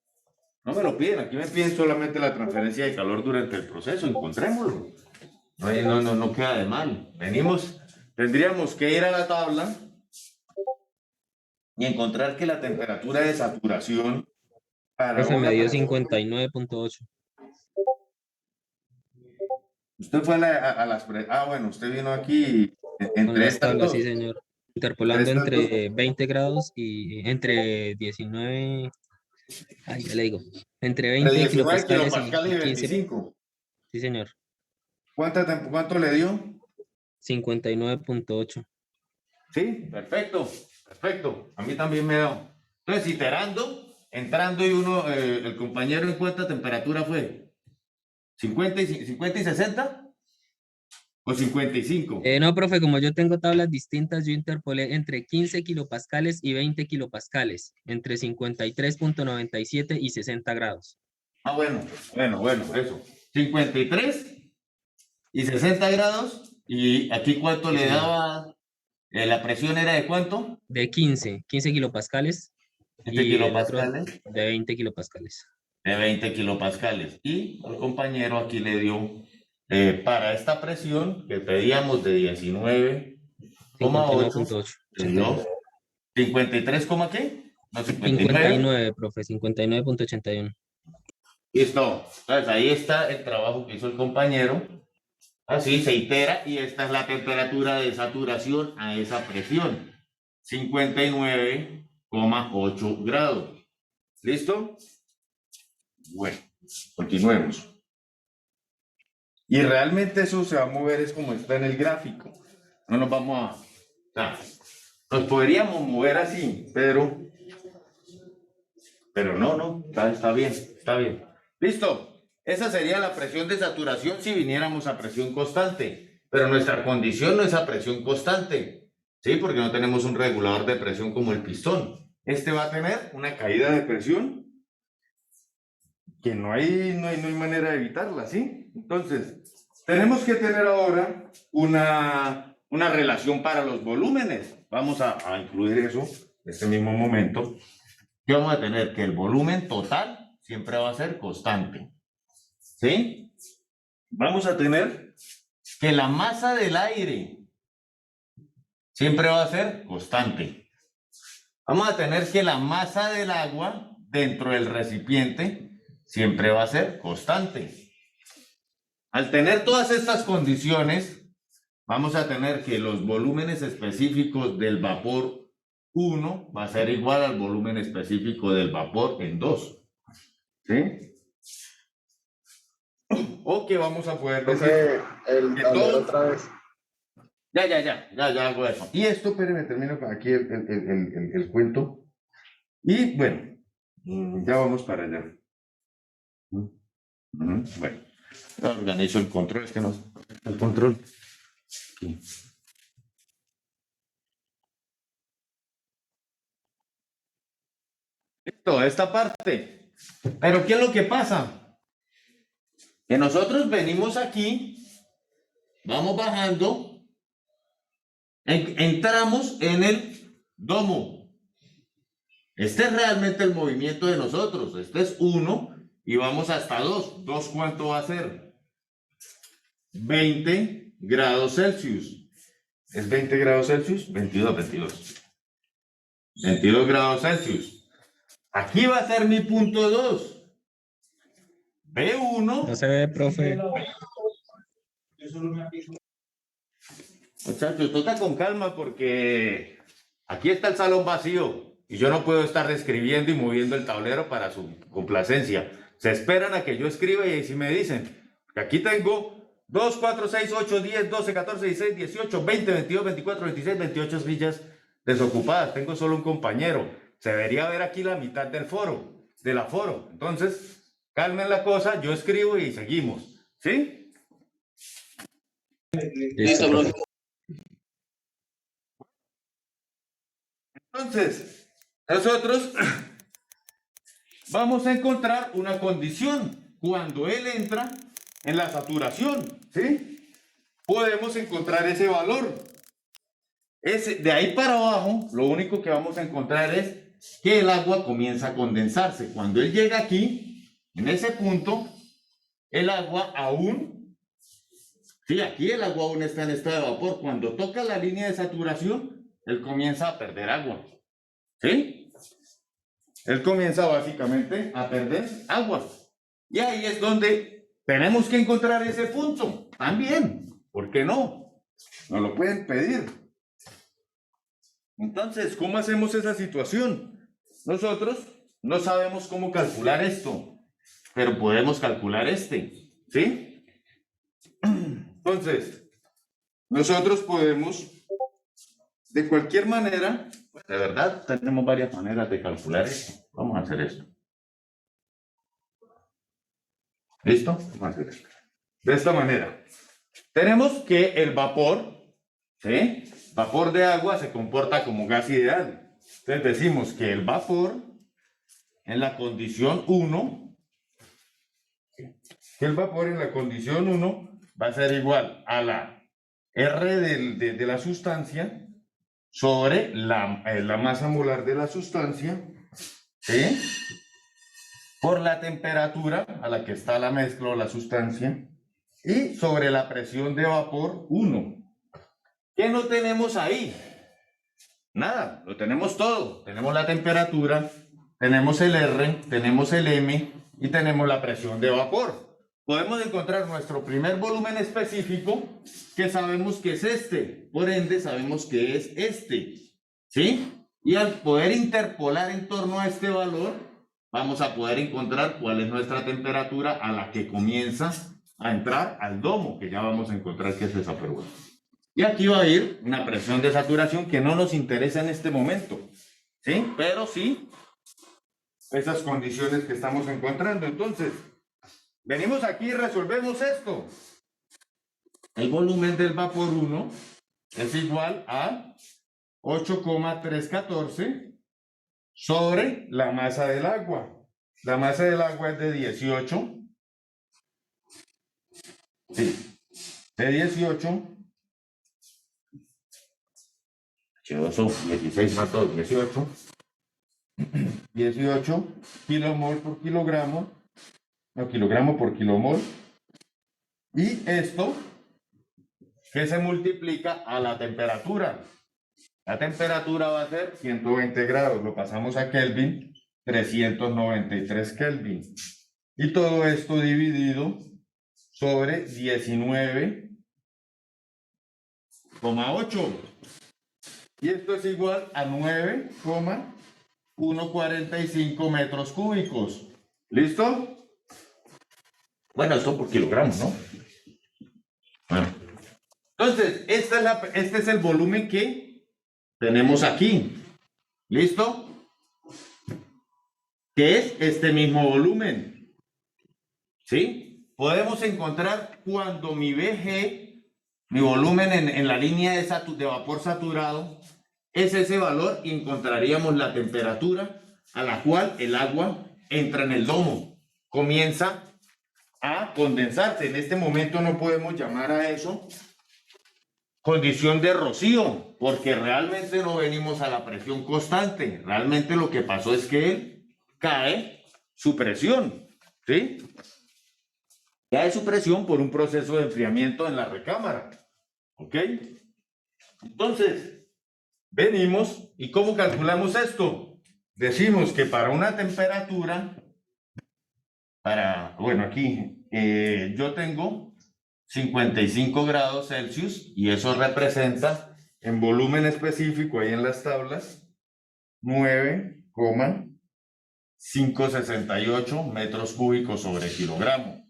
No me lo piden, aquí me piden solamente la transferencia de calor durante el proceso, encontrémoslo. No queda de mal. Tendríamos que ir a la tabla y encontrar que la temperatura de saturación para Profe, me dio presión... 59.8. Usted fue a las... bueno, usted vino aquí Con entre las estas tablas, dos. sí, señor. Interpolando entre 20 grados y entre 19, ay, ya le digo, entre Entre 20 19 kilopascales kilopascales y y 15, 25. sí, señor. ¿Cuánto le dio? 59.8. Sí, perfecto, perfecto. A mí también me da. Entonces, entrando y el compañero en cuánta temperatura fue. ¿50 y 60? ¿O 55? No, profe, como yo tengo tablas distintas, yo interpolé entre 15 kilopascales y 20 kilopascales, entre 53.97 y 60 grados. Ah, bueno, eso. 53 y 60 grados. ¿Y aquí cuánto Sí, le señor. daba? ¿La presión era de cuánto? De 15 kilopascales 20 y el otro kilopascales. de 20 kilopascales. De 20 kilopascales. Y el compañero aquí le dio, para esta presión que pedíamos de 19,8, 59.8. le dio 53, ¿qué? No, 59. 59, profe, 59.81. Listo. Entonces ahí está el trabajo que hizo el compañero. Así se itera y esta es la temperatura de saturación a esa presión. 59,8 grados. ¿Listo? Bueno, continuemos. Y realmente eso se va a mover es como está en el gráfico. No nos vamos a... O sea, nos podríamos mover así, pero no, está bien, está bien. Listo. Esa sería la presión de saturación si viniéramos a presión constante. Pero nuestra condición no es a presión constante. ¿Sí? Porque no tenemos un regulador de presión como el pistón. Este va a tener una caída de presión que no hay manera de evitarla, ¿sí? Entonces, tenemos que tener ahora una relación para los volúmenes. Vamos a incluir eso en este mismo momento. ¿Qué vamos a tener? Que el volumen total siempre va a ser constante, ¿sí? vamos a tener que la masa del aire siempre va a ser constante. Vamos a tener que la masa del agua dentro del recipiente siempre va a ser constante. Al tener todas estas condiciones, vamos a tener que los volúmenes específicos del vapor 1 va a ser igual al volumen específico del vapor en 2. ¿Sí? O que vamos a poder decir el que tablero todo- otra vez. Ya hago eso. Y esto, espérenme, termino con aquí el cuento. Y bueno, ya vamos para allá. Bueno, organizo el control, es que no, el control. Aquí. Listo, esta parte. Pero ¿qué es lo que pasa? Que nosotros venimos aquí, vamos bajando, entramos en el domo. Este es realmente el movimiento de nosotros. Este es 1 y vamos hasta 2. ¿2 cuánto va a ser? 20 grados Celsius. ¿Es 20 grados Celsius? 22. 22 grados Celsius. Aquí va a ser mi punto 2. B1. No se ve, profe. Muchachos, toca con calma porque aquí está el salón vacío y yo no puedo estar escribiendo y moviendo el tablero para su complacencia. Se esperan a que yo escriba y ahí sí me dicen. Que aquí tengo 2, 4, 6, 8, 10, 12, 14, 16, 18, 20, 22, 24, 26, 28 sillas desocupadas. Tengo solo un compañero. Se debería ver aquí la mitad del foro, del aforo. Entonces, calmen la cosa, yo escribo y seguimos. ¿Sí? Listo, profe. Entonces, nosotros vamos a encontrar una condición cuando él entra en la saturación, ¿sí? Podemos encontrar ese valor. De ahí para abajo, lo único que vamos a encontrar es que el agua comienza a condensarse. Cuando él llega aquí, en ese punto, el agua aún, sí, aquí el agua aún está en estado de vapor. Cuando toca la línea de saturación, él comienza a perder agua. ¿Sí? Él comienza básicamente a perder agua. Y ahí es donde tenemos que encontrar ese punto. También. ¿Por qué no? Nos lo pueden pedir. Entonces, ¿cómo hacemos esa situación? Nosotros no sabemos cómo calcular esto, pero podemos calcular este. ¿Sí? Entonces, nosotros podemos, de cualquier manera, de verdad, tenemos varias maneras de calcular esto. Vamos a hacer esto. ¿Listo? Vamos a hacer esto. De esta manera. Tenemos que el vapor, ¿sí? Vapor de agua se comporta como gas ideal. Entonces decimos que el vapor, en la condición 1, que el vapor en la condición 1 va a ser igual a la R de la sustancia sobre la masa molar de la sustancia, ¿sí? Por la temperatura a la que está la mezcla o la sustancia y sobre la presión de vapor 1. ¿Qué no tenemos ahí? Nada, lo tenemos todo. Tenemos la temperatura, tenemos el R, tenemos el M y tenemos la presión de vapor. Podemos encontrar nuestro primer volumen específico que sabemos que es este. Por ende, sabemos que es este. ¿Sí? Y al poder interpolar en torno a este valor, vamos a poder encontrar cuál es nuestra temperatura a la que comienza a entrar al domo, que ya vamos a encontrar que es esa, pero bueno. Y aquí va a ir una presión de saturación que no nos interesa en este momento, ¿sí? Pero sí esas condiciones que estamos encontrando. Entonces, venimos aquí y resolvemos esto. El volumen del vapor 1 es igual a 8,314 sobre la masa del agua. La masa del agua es de 18. Sí, de 18. 16 más 2, 18. 18 kilomol por kilogramo. No, kilogramo por kilomol. Y esto que se multiplica a la temperatura. La temperatura va a ser 120 grados, lo pasamos a Kelvin, 393 Kelvin. Y todo esto dividido sobre 19,8. Y esto es igual a 9,145 metros cúbicos. ¿Listo? Bueno, esto por kilogramos, ¿no? Bueno. Entonces, este es el volumen que tenemos aquí. ¿Listo? Que es este mismo volumen. ¿Sí? Podemos encontrar cuando mi VG, mi volumen en la línea de vapor saturado, es ese valor, y encontraríamos la temperatura a la cual el agua entra en el domo. Comienza a condensarse. En este momento no podemos llamar a eso condición de rocío, porque realmente no venimos a la presión constante. Realmente lo que pasó es que él cae su presión, ¿sí? Cae su presión por un proceso de enfriamiento en la recámara, ¿ok? Entonces, venimos, ¿y cómo calculamos esto? Decimos que para una temperatura, bueno, aquí yo tengo 55 grados Celsius, y eso representa en volumen específico ahí en las tablas 9,568 metros cúbicos sobre kilogramo.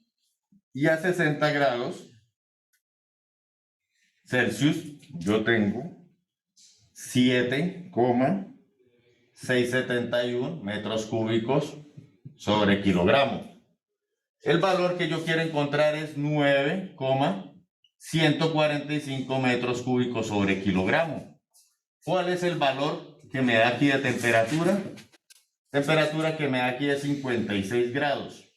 Y a 60 grados Celsius yo tengo 7,671 metros cúbicos sobre kilogramo. El valor que yo quiero encontrar es 9,145 metros cúbicos sobre kilogramo. ¿Cuál es el valor que me da aquí de temperatura? Temperatura que me da aquí es 56 grados.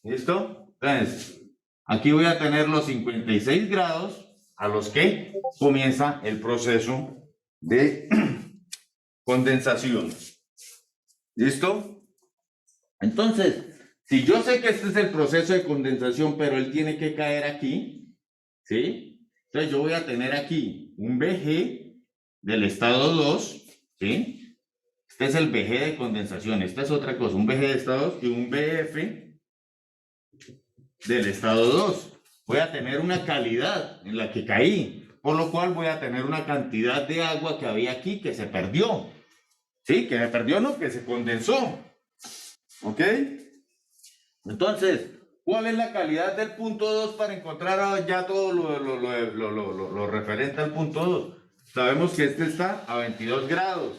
¿Listo? Entonces, aquí voy a tener los 56 grados a los que comienza el proceso de condensación. ¿Listo? Entonces, si yo sé que este es el proceso de condensación, pero él tiene que caer aquí, ¿sí? Entonces yo voy a tener aquí un VG del estado 2, ¿sí? Este es el VG de condensación, esta es otra cosa, un VG de estado 2 y un VF del estado 2. Voy a tener una calidad en la que caí, por lo cual voy a tener una cantidad de agua que había aquí que se perdió, ¿sí? Que se perdió, no, que se condensó, ¿ok? Entonces, ¿cuál es la calidad del punto 2 para encontrar ya todo lo referente al punto 2? Sabemos que este está a 22 grados,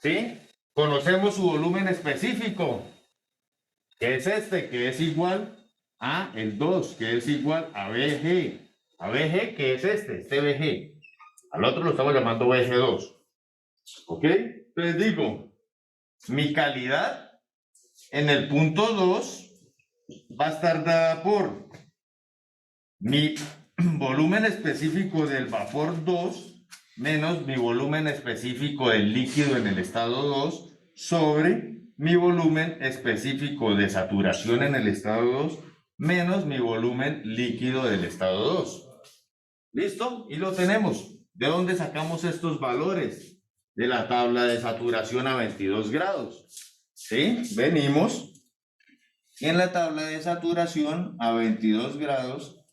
¿sí? Conocemos su volumen específico, que es este, que es igual a el 2, que es igual a VG. A VG, que es este VG. Al otro lo estamos llamando VG2. ¿Ok? Entonces digo, mi calidad en el punto 2 va a estar dada por mi volumen específico del vapor 2 menos mi volumen específico del líquido en el estado 2 sobre mi volumen específico de saturación en el estado 2 menos mi volumen líquido del estado 2. ¿Listo? Y lo tenemos. ¿De dónde sacamos estos valores? De la tabla de saturación a 22 grados. ¿Sí? Venimos. En la tabla de saturación a 22 grados,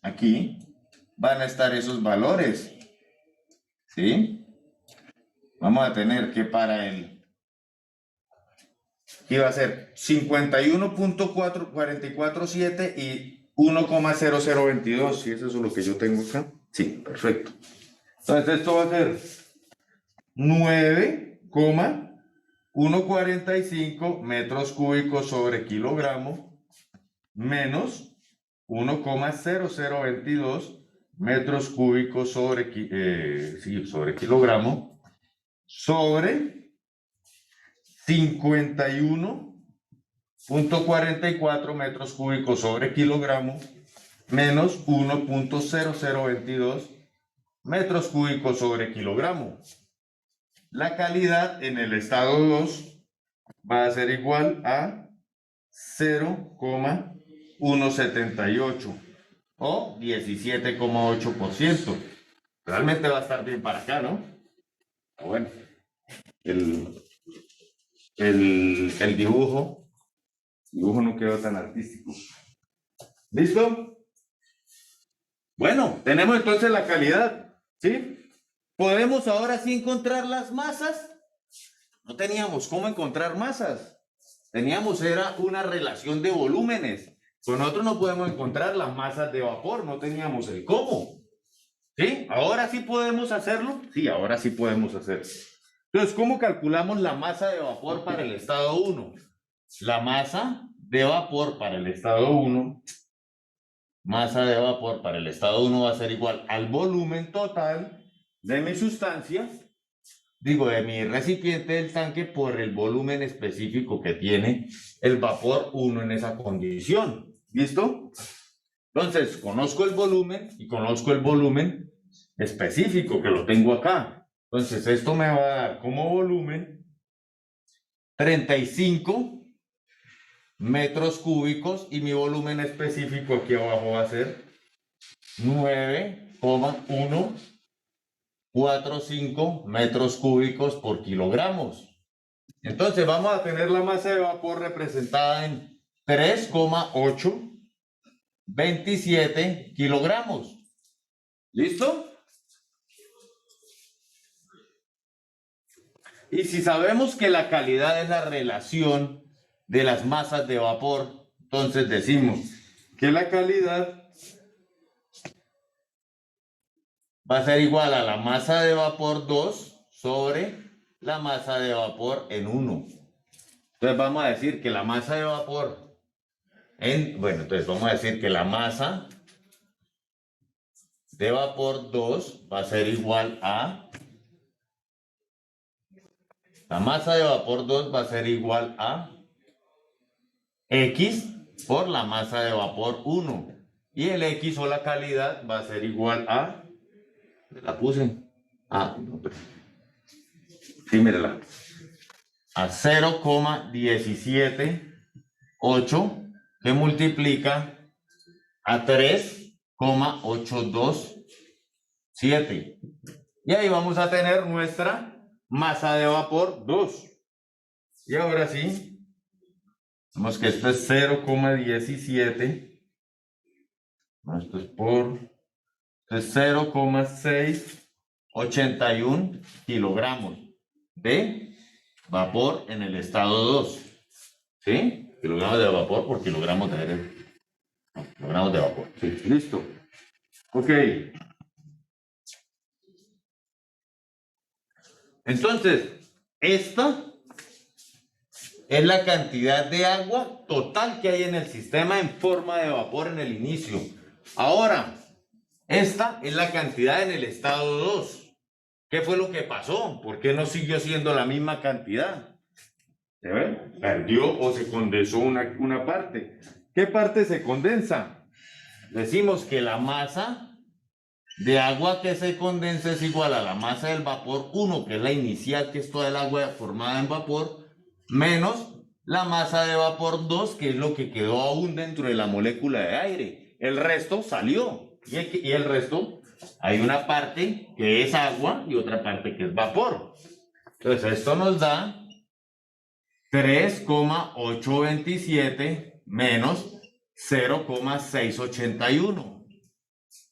aquí van a estar esos valores. ¿Sí? Vamos a tener que para el... Aquí va a ser 51.447 y 1,0022. ¿Sí? Eso es lo que yo tengo acá. Sí, perfecto. Entonces esto va a ser 9,145 metros cúbicos sobre kilogramo menos 1,0022 metros cúbicos sobre kilogramo sobre 51.44 metros cúbicos sobre kilogramo menos 1,0022 metros cúbicos sobre kilogramo. La calidad en el estado 2 va a ser igual a 0,178 o 17,8%. Realmente va a estar bien para acá, ¿no? Bueno, el dibujo no quedó tan artístico. ¿Listo? Bueno, tenemos entonces la calidad, ¿sí? ¿Podemos ahora sí encontrar las masas? No teníamos cómo encontrar masas. Teníamos era una relación de volúmenes. Con nosotros no podemos encontrar las masas de vapor, no teníamos el cómo. ¿Sí? ¿Ahora sí podemos hacerlo? Sí, ahora sí podemos hacerlo. Entonces, ¿cómo calculamos la masa de vapor para el estado 1? La masa de vapor para el estado 1, masa de vapor para el estado 1 va a ser igual al volumen total de mi sustancia, de mi recipiente del tanque por el volumen específico que tiene el vapor 1 en esa condición. ¿Listo? Entonces, conozco el volumen y conozco el volumen específico que lo tengo acá. Entonces, esto me va a dar como volumen 35 metros cúbicos y mi volumen específico aquí abajo va a ser 9,145 metros cúbicos por kilogramos. Entonces vamos a tener la masa de vapor representada en 3,827 kilogramos. ¿Listo? Y si sabemos que la calidad es la relación de las masas de vapor, entonces decimos que la calidad va a ser igual a la masa de vapor 2 sobre la masa de vapor en 1. Entonces vamos a decir que la masa de vapor entonces vamos a decir que la masa de vapor 2 va a ser igual a la masa de vapor 2 va a ser igual a X por la masa de vapor 1. Y el X o la calidad va a ser igual a... ¿La puse? No, pero... Sí, mírala. A 0,178 que multiplica a 3,827. Y ahí vamos a tener nuestra masa de vapor 2. Y ahora sí, vemos que esto es 0,17. Esto es por 0,681 kilogramos de vapor en el estado 2. ¿Sí? Kilogramos de vapor por kilogramos de aire. Kilogramos de vapor. Sí, listo. Ok. Entonces, esta es la cantidad de agua total que hay en el sistema en forma de vapor en el inicio. Ahora, esta es la cantidad en el estado 2. ¿Qué fue lo que pasó? ¿Por qué no siguió siendo la misma cantidad? ¿Se ve? Perdió o se condensó una parte. ¿Qué parte se condensa? Decimos que la masa de agua que se condensa es igual a la masa del vapor 1, que es la inicial, que es toda el agua formada en vapor, menos la masa de vapor 2, que es lo que quedó aún dentro de la molécula de aire. El resto salió. Y el resto, hay una parte que es agua y otra parte que es vapor. Entonces, esto nos da 3,827 menos 0,681.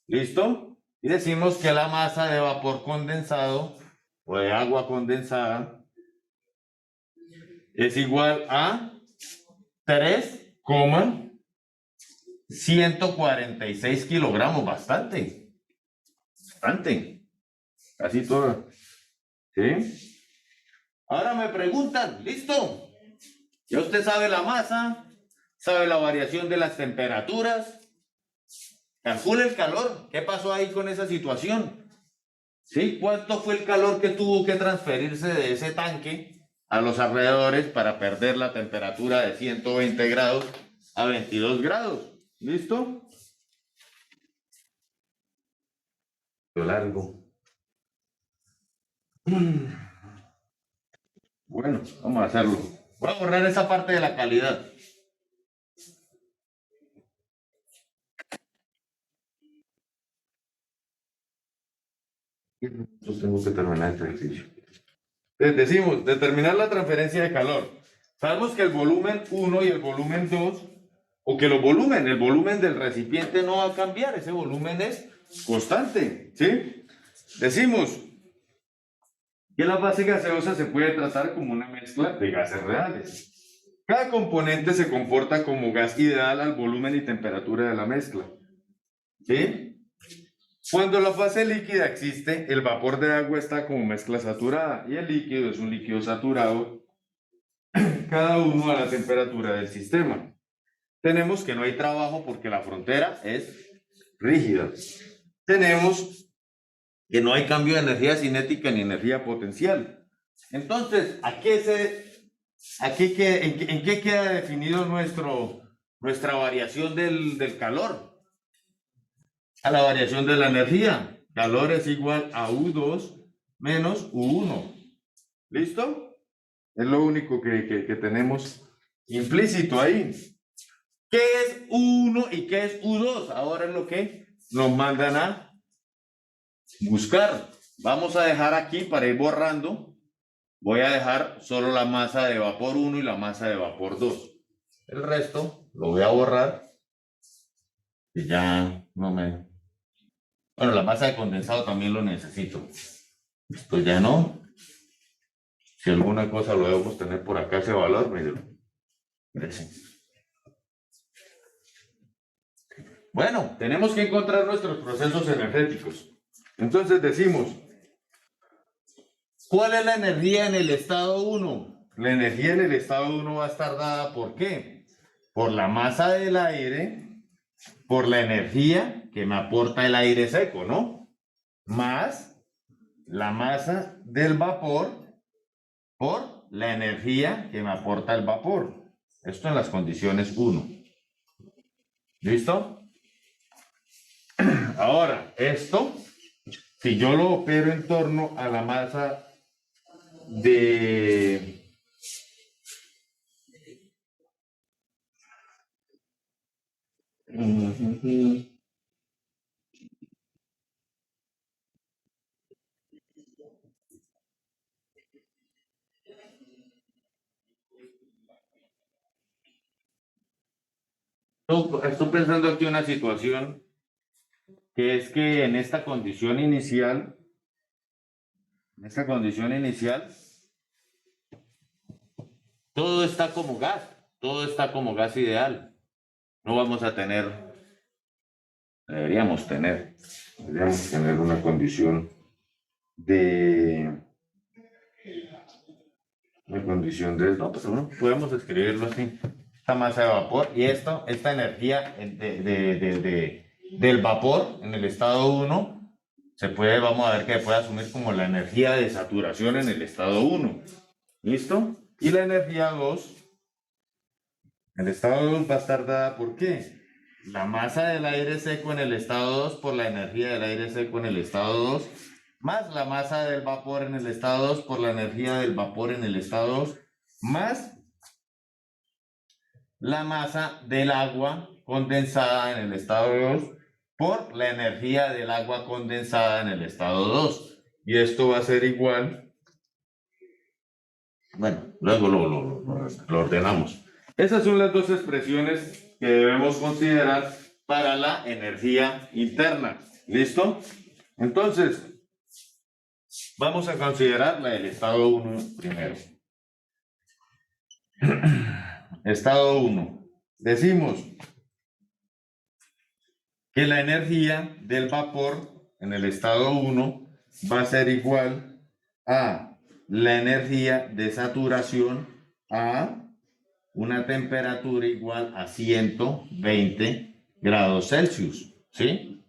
¿Listo? Y decimos que la masa de vapor condensado o de agua condensada es igual a 3,146 kilogramos. Bastante. Casi todo. ¿Sí? Ahora me preguntan, ¿listo? Ya usted sabe la masa, sabe la variación de las temperaturas. Calcule el calor. ¿Qué pasó ahí con esa situación? ¿Sí? ¿Cuánto fue el calor que tuvo que transferirse de ese tanque a los alrededores para perder la temperatura de 120 grados a 22 grados? ¿Listo? Lo largo. Bueno, vamos a hacerlo. Voy a borrar esa parte de la calidad. Yo tengo que terminar este ejercicio. Entonces decimos, determinar la transferencia de calor. Sabemos que el volumen 1 y el volumen 2, o que el volumen del recipiente no va a cambiar, ese volumen es constante, ¿sí? Decimos que la fase gaseosa se puede tratar como una mezcla de gases reales. Cada componente se comporta como gas ideal al volumen y temperatura de la mezcla, ¿sí? Cuando la fase líquida existe, el vapor de agua está como mezcla saturada y el líquido es un líquido saturado, cada uno a la temperatura del sistema. Tenemos que no hay trabajo porque la frontera es rígida. Tenemos que no hay cambio de energía cinética ni energía potencial. Entonces, ¿en qué queda definido nuestra variación del calor? A la variación de la energía. Calor es igual a U2 menos U1. ¿Listo? Es lo único que tenemos implícito ahí. ¿Qué es U1 y qué es U2? Ahora es lo que nos mandan a buscar. Vamos a dejar aquí para ir borrando. Voy a dejar solo la masa de vapor 1 y la masa de vapor 2. El resto lo voy a borrar. Y ya no me... Bueno, la masa de condensado también lo necesito. Esto ya no. Si alguna cosa lo debemos tener por acá, ese valor, miren. Bueno, tenemos que encontrar nuestros procesos energéticos. Entonces decimos, ¿cuál es la energía en el estado 1? La energía en el estado 1 va a estar dada ¿por qué? Por la masa del aire, por la energía que me aporta el aire seco, ¿no? Más la masa del vapor por la energía que me aporta el vapor. Esto en las condiciones 1. ¿Listo? Ahora, esto, si yo lo opero en torno a la masa de... Estoy pensando aquí una situación que es que en esta condición inicial, todo está como gas ideal. No vamos a tener, deberíamos tener una condición de, no, pero no, podemos escribirlo así. Esta masa de vapor y esta energía del vapor en el estado 1 vamos a ver que puede asumir como la energía de saturación en el estado 1. ¿Listo? Y la energía 2, el estado 2 va a estar dada ¿por qué? La masa del aire seco en el estado 2 por la energía del aire seco en el estado 2, más la masa del vapor en el estado 2 por la energía del vapor en el estado 2, más la masa del agua condensada en el estado 2 por la energía del agua condensada en el estado 2. Y esto va a ser igual. Bueno, luego lo ordenamos. Esas son las dos expresiones que debemos considerar para la energía interna. ¿Listo? Entonces, vamos a considerar la del estado 1 primero. Estado 1. Decimos que la energía del vapor en el estado 1 va a ser igual a la energía de saturación a una temperatura igual a 120 grados Celsius, ¿sí?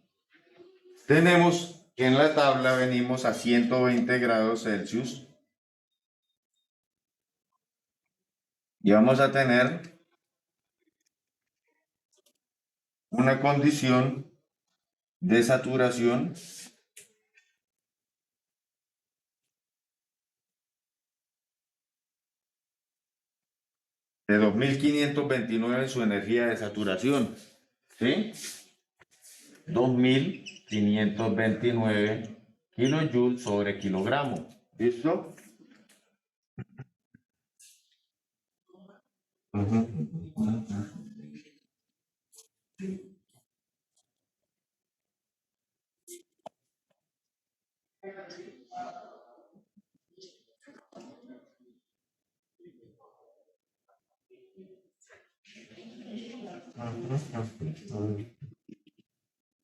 Tenemos que en la tabla venimos a 120 grados Celsius y vamos a tener una condición de saturación de 2529 en su energía de saturación, ¿sí? 2529 kilojoule sobre kilogramo. ¿Listo?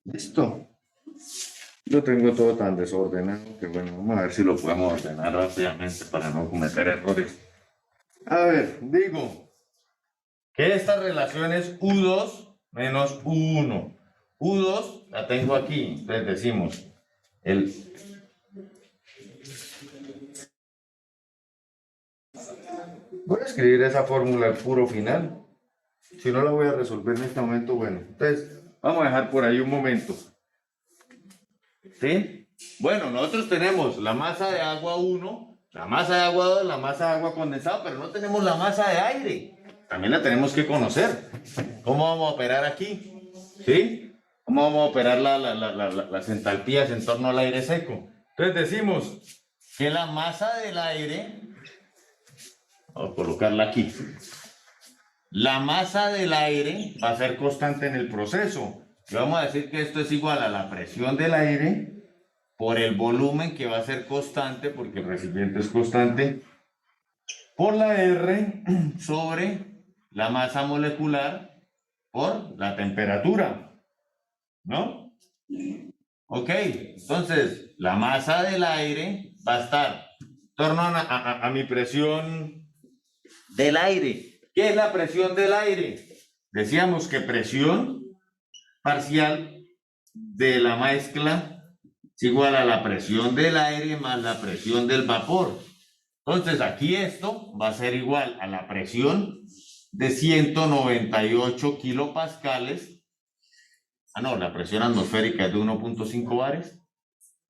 Listo. Yo tengo todo tan desordenado que bueno, vamos a ver si lo podemos ordenar rápidamente para no cometer errores. A ver, digo que esta relación es U2 menos U1. U2 la tengo aquí, entonces decimos el voy a escribir esa fórmula al puro final. Si no la voy a resolver en este momento, bueno. Entonces, vamos a dejar por ahí un momento. ¿Sí? Bueno, nosotros tenemos la masa de agua 1, la masa de agua 2, la masa de agua condensada, pero no tenemos la masa de aire. También la tenemos que conocer. ¿Cómo vamos a operar aquí? ¿Sí? ¿Cómo vamos a operar las entalpías en torno al aire seco? Entonces decimos que la masa del aire, vamos a colocarla aquí, la masa del aire va a ser constante en el proceso. Y vamos a decir que esto es igual a la presión del aire por el volumen que va a ser constante, porque el recipiente es constante, por la R sobre la masa molecular por la temperatura, ¿no? Ok, entonces la masa del aire va a estar en torno a mi presión del aire. ¿Qué es la presión del aire? Decíamos que presión parcial de la mezcla es igual a la presión del aire más la presión del vapor. Entonces aquí esto va a ser igual a la presión de 198 kilopascales. No, la presión atmosférica es de 1.5 bares.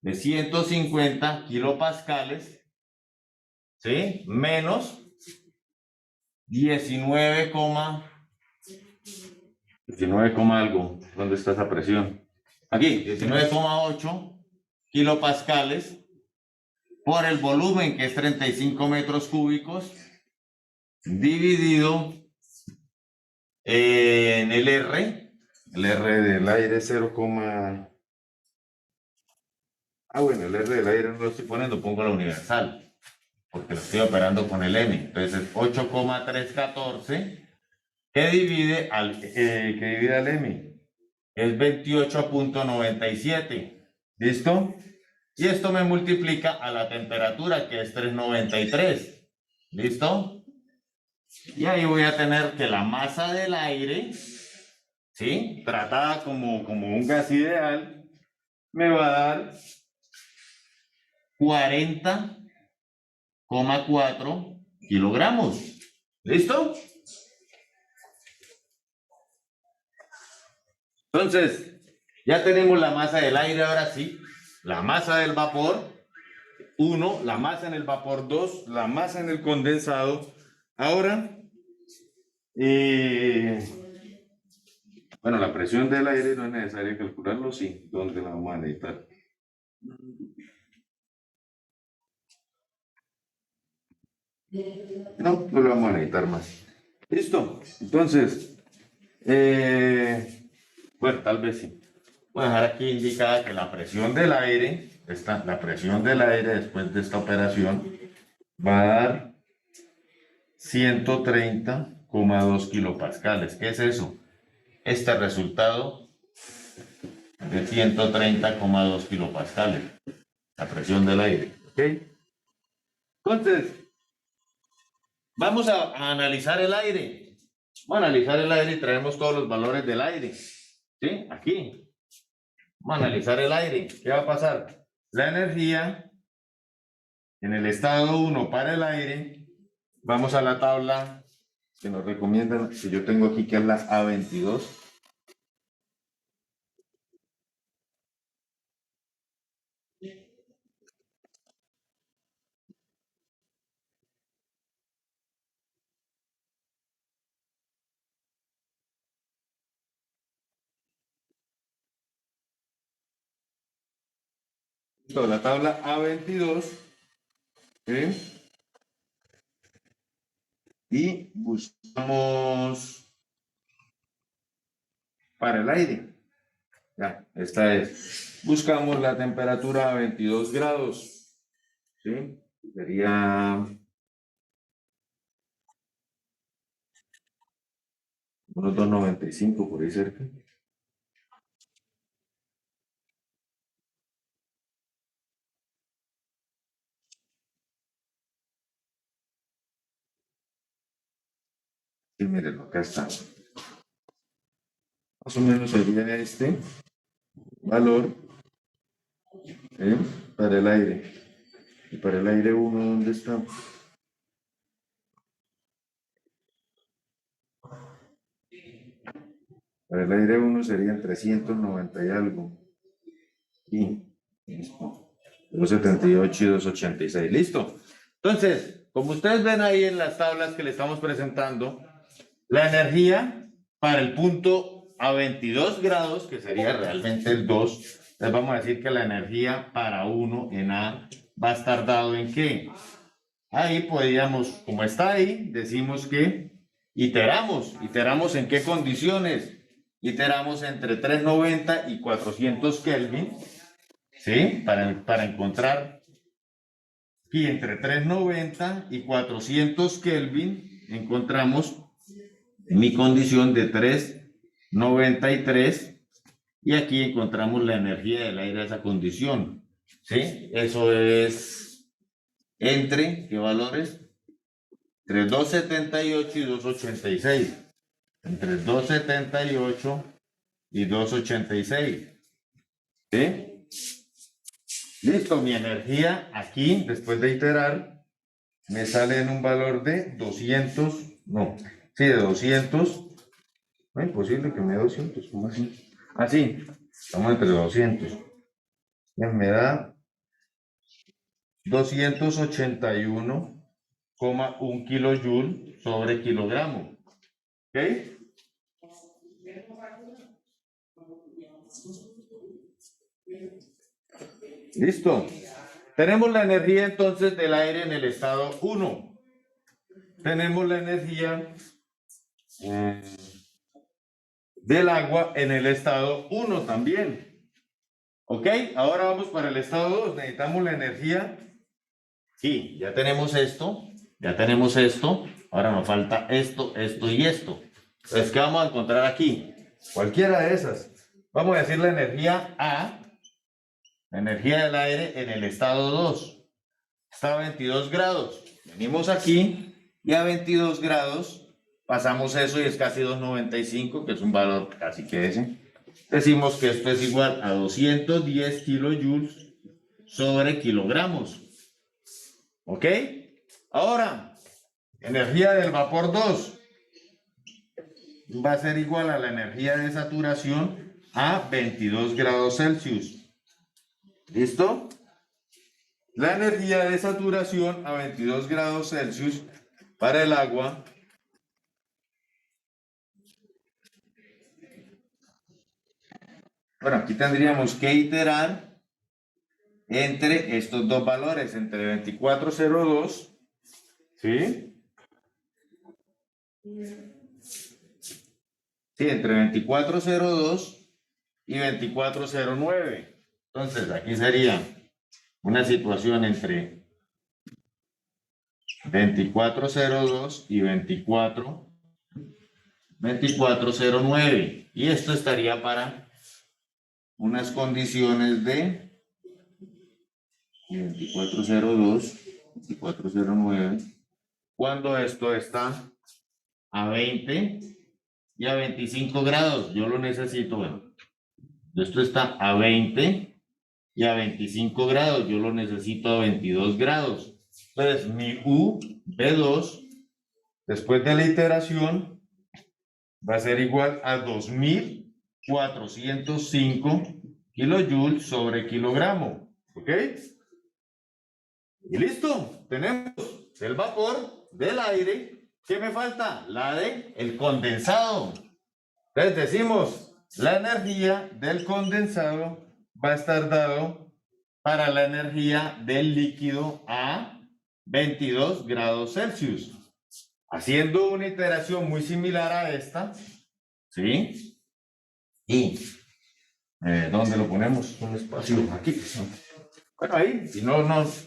De 150 kilopascales, ¿sí? Menos 19, 19, algo. ¿Dónde está esa presión? Aquí, 19,8 kilopascales por el volumen, que es 35 metros cúbicos, dividido en el R. El R del aire es 0, bueno, el R del aire no lo estoy poniendo, pongo la universal, porque lo estoy operando con el M. Entonces es 8,314 que divide al M. Es 28.97. ¿Listo? Y esto me multiplica a la temperatura, que es 393. ¿Listo? Y ahí voy a tener que la masa del aire, ¿sí? Tratada como un gas ideal, me va a dar 40,4 kilogramos. ¿Listo? Entonces, ya tenemos la masa del aire, ahora sí. La masa del vapor, 1, la masa en el vapor, 2, la masa en el condensado. Ahora, bueno, la presión del aire no es necesario calcularlo, sí. ¿Dónde la vamos a necesitar? No, no lo vamos a necesitar más. ¿Listo? Entonces, bueno, tal vez sí. Voy a dejar aquí indicada que la presión del aire, la presión del aire después de esta operación va a dar 130,2 kilopascales. ¿Qué es eso? Este resultado de 130,2 kilopascales, la presión del aire. ¿Ok? Entonces, vamos a analizar el aire. Vamos a analizar el aire y traemos todos los valores del aire. ¿Sí? Aquí. Vamos a analizar el aire. ¿Qué va a pasar? La energía en el estado 1 para el aire. Vamos a la tabla que nos recomiendan, que yo tengo aquí, que es la A22. Listo, la tabla A22. ¿Sí? Y buscamos para el aire. Ya, esta es. Buscamos la temperatura a 22 grados. ¿Sí? Sería unos 2.95 por ahí cerca. Y miren, acá está. Más o menos sería este valor para el aire. Y para el aire 1, ¿dónde está? Para el aire 1 serían 390 y algo. Y listo. 278 y 286. Listo. Entonces, como ustedes ven ahí en las tablas que le estamos presentando, la energía para el punto a 22 grados, que sería realmente el 2, les vamos a decir que la energía para 1 en A va a estar dado en ¿qué? Ahí podríamos, como está ahí, decimos que iteramos en qué condiciones, iteramos entre 390 y 400 Kelvin, ¿sí? Para encontrar aquí entre 390 y 400 Kelvin, encontramos mi condición de 393 y aquí encontramos la energía del aire a esa condición, ¿sí? Eso es entre, ¿qué valores? Entre 278 y 286. Entre 278 y 286. ¿Sí? Listo, mi energía aquí, después de iterar, me sale en un valor de 200, no, sí, de 200. No es imposible que me dé 200, ¿cómo así? Así, estamos entre 200. Me da 281,1 kilojoule sobre kilogramo. ¿Ok? Listo. Tenemos la energía entonces del aire en el estado 1. Tenemos la energía del agua en el estado 1 también. ¿Ok? Ahora vamos para el estado 2. Necesitamos la energía. Sí, ya tenemos esto. Ya tenemos esto. Ahora nos falta esto, esto y esto. Entonces, ¿qué vamos a encontrar aquí? Cualquiera de esas. Vamos a decir la energía A. La energía del aire en el estado 2. Está a 22 grados. Venimos aquí y a 22 grados pasamos eso y es casi 295, que es un valor casi que ese. Decimos que esto es igual a 210 kilojoules sobre kilogramos. ¿Ok? Ahora, energía del vapor 2 va a ser igual a la energía de saturación a 22 grados Celsius. ¿Listo? La energía de saturación a 22 grados Celsius para el agua bueno, aquí tendríamos que iterar entre estos dos valores, entre 2402, ¿sí? Sí, entre 2402 y 2409. Entonces, aquí sería una situación entre 2402 y 2409. Y esto estaría para unas condiciones de 2402, 2409, cuando esto está a 20 y a 25 grados. Yo lo necesito, bueno, esto está a 20 y a 25 grados. Yo lo necesito a 22 grados. Entonces, mi U, B2, después de la iteración, va a ser igual a 2405 kilojoules sobre kilogramo. ¿Ok? Y listo. Tenemos el vapor del aire. ¿Qué me falta? La de el condensado. Entonces decimos, la energía del condensado va a estar dado para la energía del líquido a 22 grados Celsius. Haciendo una iteración muy similar a esta, ¿sí? Y, ¿dónde lo ponemos? Un espacio aquí. Bueno, ahí, si no,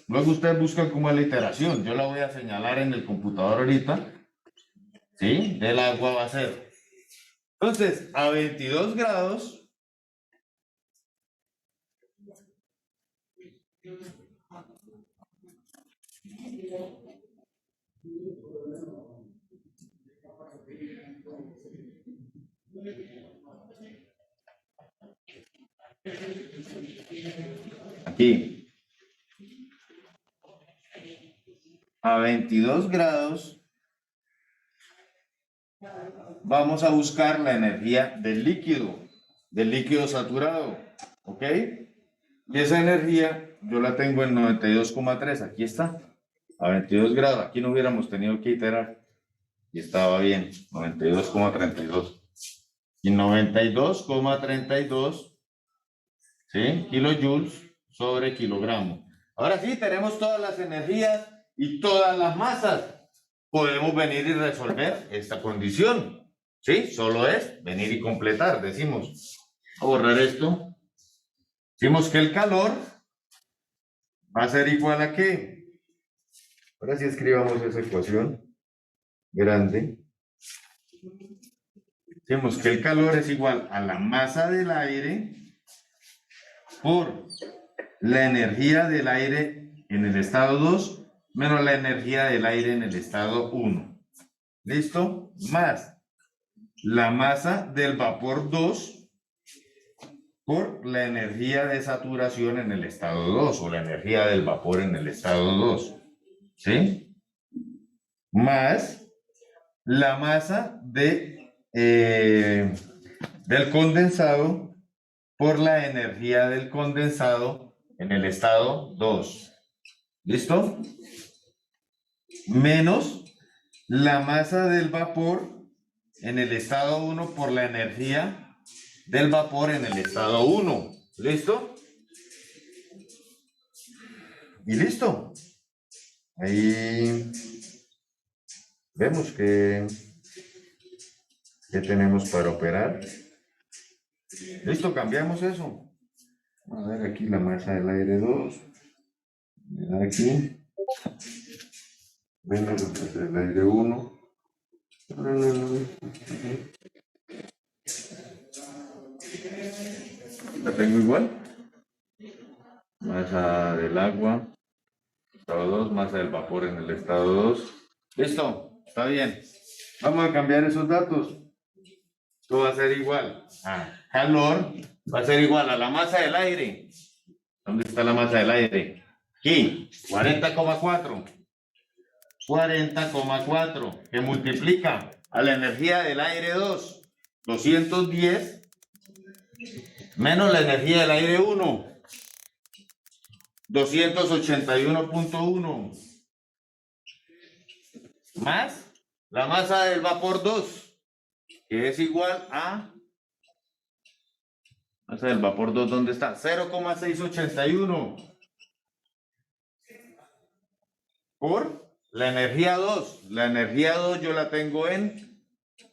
luego ustedes buscan cómo es la iteración. Yo la voy a señalar en el computador ahorita, ¿sí? Del agua va a ser. Entonces, a 22 grados, aquí, a 22 grados, vamos a buscar la energía del líquido saturado, ¿ok? Y esa energía yo la tengo en 92,3, aquí está, a 22 grados, aquí no hubiéramos tenido que iterar, y estaba bien, 92,32. Y 92,32, ¿sí? Kilojoules sobre kilogramo. Ahora sí, tenemos todas las energías y todas las masas. Podemos venir y resolver esta condición, ¿sí? Solo es venir y completar, decimos. Voy a borrar esto. Decimos que el calor va a ser igual a ¿qué? Ahora sí escribamos esa ecuación grande. Decimos que el calor es igual a la masa del aire por la energía del aire en el estado 2 menos la energía del aire en el estado 1. ¿Listo? Más la masa del vapor 2 por la energía de saturación en el estado 2 o la energía del vapor en el estado 2. ¿Sí? Más la masa del condensado por la energía del condensado en el estado 2. ¿Listo? Menos la masa del vapor en el estado 1 por la energía del vapor en el estado 1. ¿Listo? Y listo. Ahí vemos que tenemos para operar. Listo, cambiamos eso. A ver aquí la masa del aire 2. Aquí. Menos la masa del aire 1. La tengo igual. Masa del agua. Estado 2, masa del vapor en el estado 2. Listo, está bien. Vamos a cambiar esos datos. Esto va a ser igual a calor, va a ser igual a la masa del aire. ¿Dónde está la masa del aire? Aquí, 40,4. 40,4, que multiplica a la energía del aire 2, 210, menos la energía del aire 1, 281,1, más la masa del vapor 2, que es igual a masa del vapor 2, ¿dónde está? 0,681 por la energía 2. La energía 2 yo la tengo en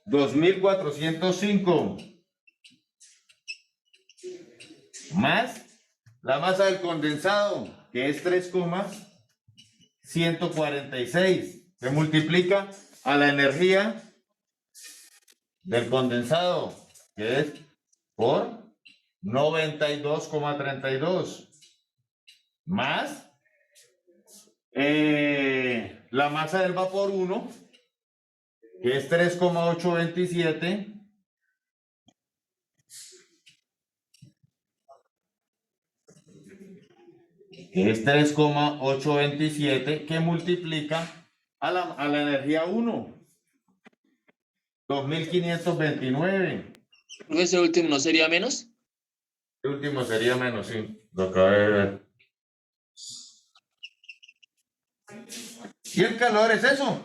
2405 más la masa del condensado, que es 3,146. Se multiplica a la energía del condensado, que es por 92,32 más la masa del vapor 1, que es 3,827 que es 3,827 que multiplica a la energía 1, 2529. ¿Ese último no sería menos? El último sería menos, sí. Lo acabé de ver. ¿Y el calor es eso?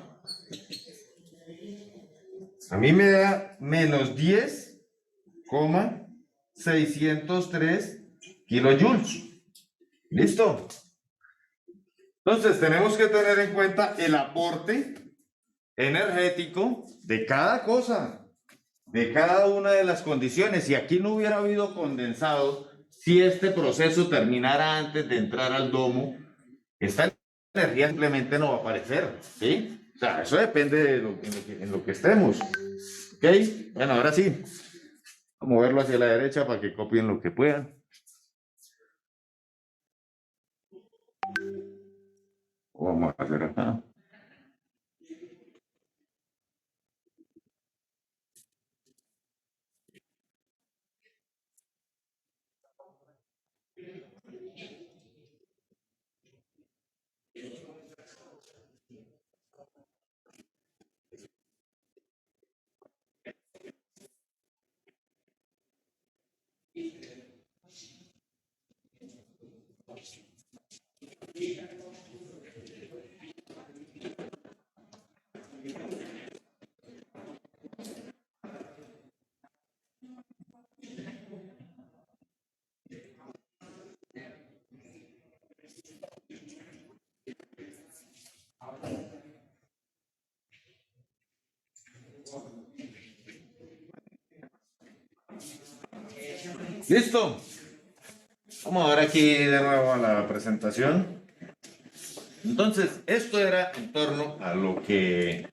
A mí me da menos 10,603 kilojoules. ¿Listo? Entonces, tenemos que tener en cuenta el aporte energético de cada cosa, de cada una de las condiciones. Si aquí no hubiera habido condensado, si este proceso terminara antes de entrar al domo, esta energía simplemente no va a aparecer, ¿sí? O sea, eso depende de en lo que estemos. ¿Ok? Bueno, ahora sí. Vamos a moverlo hacia la derecha para que copien lo que puedan. Vamos a hacer acá. ¿Listo? Vamos a ver aquí de nuevo a la presentación. Entonces, esto era en torno a lo que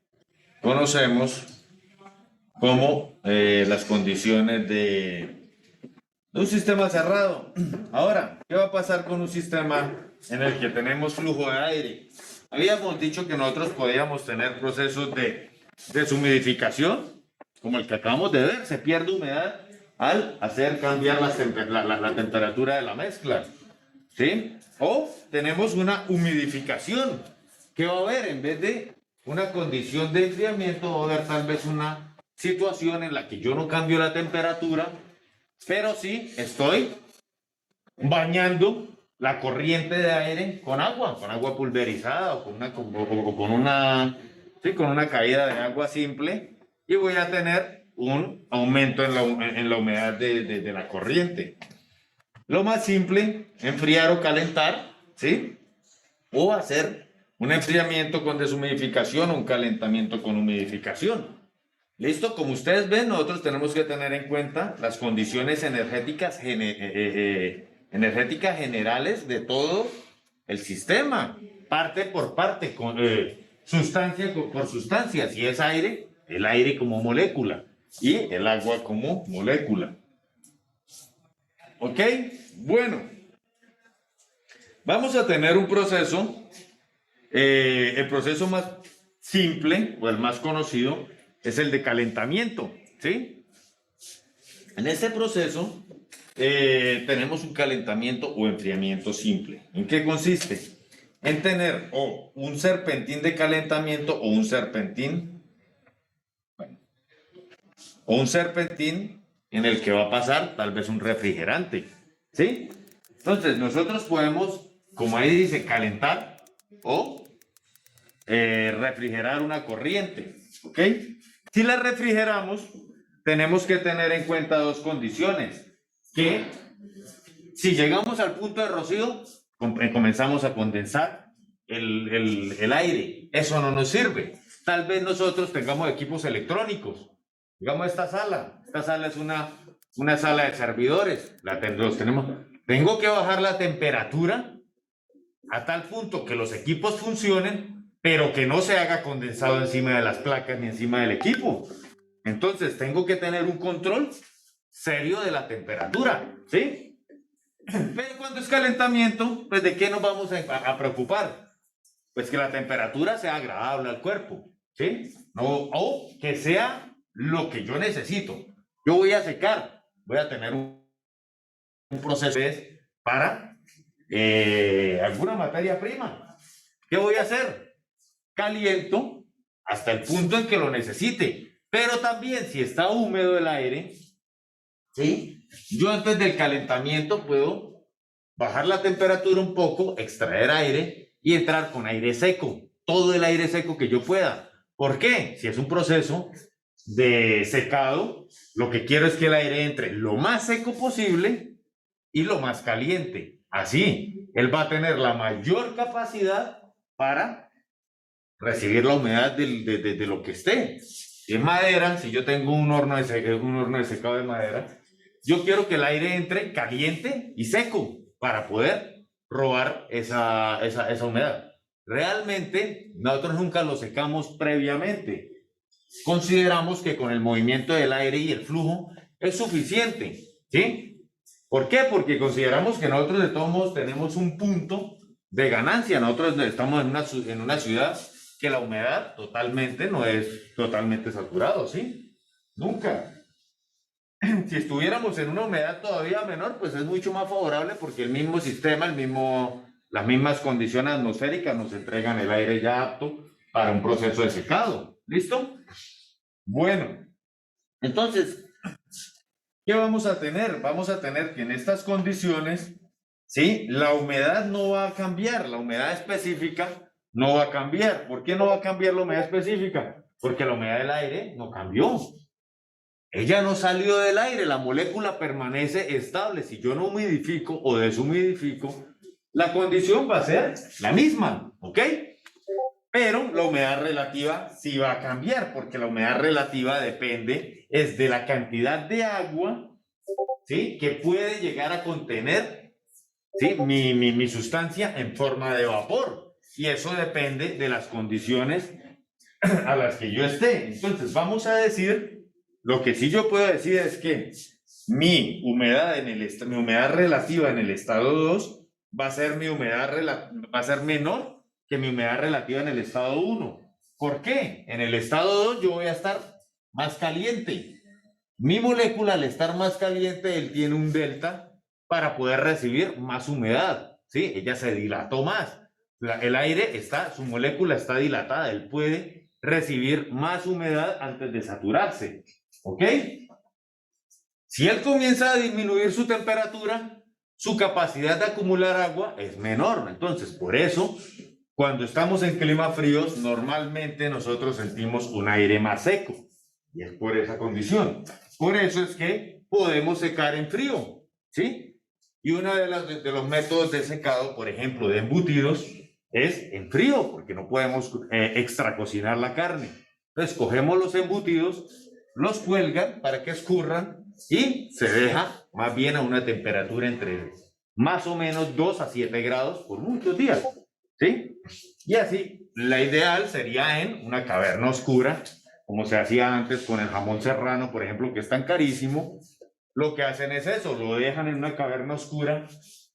conocemos como las condiciones de un sistema cerrado. Ahora, ¿qué va a pasar con un sistema en el que tenemos flujo de aire? Habíamos dicho que nosotros podíamos tener procesos de deshumidificación, como el que acabamos de ver, se pierde humedad al hacer cambiar la temperatura de la mezcla, ¿sí? O tenemos una humidificación. ¿Qué va a haber? En vez de una condición de enfriamiento, va a haber tal vez una situación en la que yo no cambio la temperatura, pero sí estoy bañando la corriente de aire con agua pulverizada o con una caída de agua simple, y voy a tener un aumento en la humedad de la corriente. Lo más simple, enfriar o calentar, ¿sí? O hacer un enfriamiento con deshumidificación o un calentamiento con humidificación. ¿Listo? Como ustedes ven, nosotros tenemos que tener en cuenta las condiciones energéticas generales de todo el sistema, parte por parte, sustancia por sustancia. Si es aire, el aire como molécula y el agua como molécula. ¿Ok? Bueno, vamos a tener un proceso, el proceso más simple o el más conocido es el de calentamiento, ¿sí? En este proceso tenemos un calentamiento o enfriamiento simple. ¿En qué consiste? En tener o un serpentín de calentamiento o un serpentín en el que va a pasar tal vez un refrigerante, ¿sí? Entonces nosotros podemos, como ahí dice, calentar o refrigerar una corriente, ¿ok? Si la refrigeramos, tenemos que tener en cuenta dos condiciones, que si llegamos al punto de rocío, comenzamos a condensar el aire. Eso no nos sirve. Tal vez nosotros tengamos equipos electrónicos. Digamos, esta sala es una sala de servidores. Tengo que bajar la temperatura a tal punto que los equipos funcionen, pero que no se haga condensado encima de las placas ni encima del equipo. Entonces, tengo que tener un control serio de la temperatura, ¿sí? Pero cuando es calentamiento, pues ¿de qué nos vamos a preocupar? Pues que la temperatura sea agradable al cuerpo, ¿sí? O que sea lo que yo necesito. Yo voy a secar, voy a tener un proceso para alguna materia prima. ¿Qué voy a hacer? Caliento hasta el punto en que lo necesite, pero también si está húmedo el aire, ¿sí? Yo antes del calentamiento puedo bajar la temperatura un poco, extraer aire y entrar con aire seco, todo el aire seco que yo pueda. ¿Por qué? Si es un proceso de secado, lo que quiero es que el aire entre lo más seco posible y lo más caliente. así, él va a tener la mayor capacidad para recibir la humedad de lo que esté. Si es madera, si yo tengo un horno de secado de madera, yo quiero que el aire entre caliente y seco para poder robar esa humedad. Realmente, nosotros nunca lo secamos previamente. Consideramos que con el movimiento del aire y el flujo es suficiente, ¿sí? ¿Por qué? Porque consideramos que nosotros de todos modos tenemos un punto de ganancia. Nosotros estamos en una ciudad que la humedad totalmente no es totalmente saturado, ¿sí? Nunca. Si estuviéramos en una humedad todavía menor, pues es mucho más favorable porque el mismo sistema, las mismas condiciones atmosféricas nos entregan el aire ya apto para un proceso de secado. ¿Listo? Bueno, entonces, ¿qué vamos a tener? Vamos a tener que en estas condiciones, ¿sí? La humedad no va a cambiar, la humedad específica no va a cambiar. ¿Por qué no va a cambiar la humedad específica? Porque la humedad del aire no cambió. Ella no salió del aire, la molécula permanece estable. Si yo no humidifico o deshumidifico, la condición va a ser la misma, ¿ok? Pero la humedad relativa sí va a cambiar, porque la humedad relativa depende es de la cantidad de agua, ¿sí? Que puede llegar a contener, ¿sí? mi sustancia en forma de vapor. Y eso depende de las condiciones a las que yo esté. Entonces, vamos a decir, lo que sí yo puedo decir es que mi humedad relativa en el estado 2 va a ser menor que mi humedad relativa en el estado 1. ¿Por qué? En el estado 2 yo voy a estar más caliente. Mi molécula, al estar más caliente, él tiene un delta para poder recibir más humedad, ¿sí? Ella se dilató más. El aire su molécula está dilatada, él puede recibir más humedad antes de saturarse, ¿ok? Si él comienza a disminuir su temperatura, su capacidad de acumular agua es menor. Entonces, por eso, cuando estamos en climas fríos, normalmente nosotros sentimos un aire más seco, y es por esa condición. Por eso es que podemos secar en frío, ¿sí? Y uno de los métodos de secado, por ejemplo, de embutidos, es en frío, porque no podemos extra cocinar la carne. Entonces cogemos los embutidos, los cuelgan para que escurran y se deja más bien a una temperatura entre más o menos 2 a 7 grados por muchos días, ¿sí? Y así, la ideal sería en una caverna oscura, como se hacía antes con el jamón serrano, por ejemplo, que es tan carísimo. Lo que hacen es eso, lo dejan en una caverna oscura,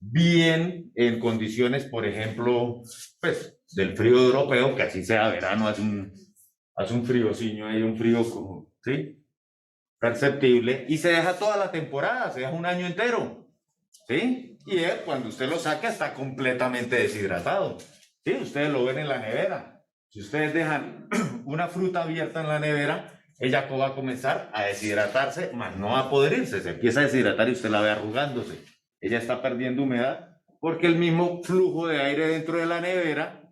bien en condiciones, por ejemplo, pues, del frío europeo, que así sea verano, hace un friociño, hay un frío como, ¿sí? Perceptible, y se deja toda la temporada, se deja un año entero, ¿sí? Y él, cuando usted lo saca, está completamente deshidratado, ¿sí? Ustedes lo ven en la nevera. Si ustedes dejan una fruta abierta en la nevera, ella va a comenzar a deshidratarse, más no va a poder irse, se empieza a deshidratar y usted la ve arrugándose. Ella está perdiendo humedad porque el mismo flujo de aire dentro de la nevera,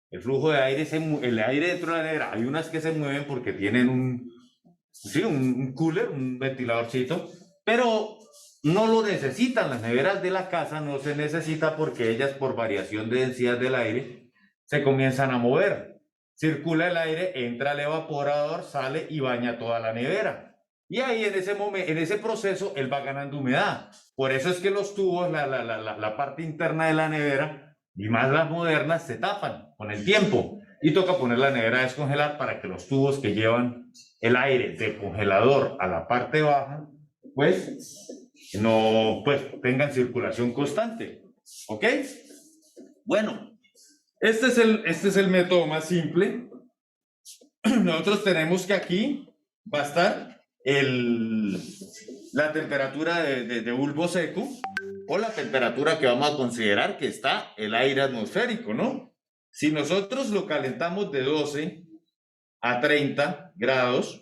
el aire dentro de la nevera, hay unas que se mueven porque tienen un cooler, un ventiladorcito, pero no lo necesitan. Las neveras de la casa no se necesita porque ellas, por variación de densidad del aire, se comienzan a mover. Circula el aire, entra el evaporador, sale y baña toda la nevera. Y ahí en ese proceso él va ganando humedad. Por eso es que los tubos, la parte interna de la nevera, y más las modernas, se tapan con el tiempo. Y toca poner la nevera a descongelar para que los tubos que llevan el aire del congelador a la parte baja, pues tengan circulación constante. ¿Ok? Bueno. Este es el método más simple. Nosotros tenemos que aquí va a estar la temperatura de bulbo seco, o la temperatura que vamos a considerar que está el aire atmosférico, ¿no? Si nosotros lo calentamos de 12 a 30 grados,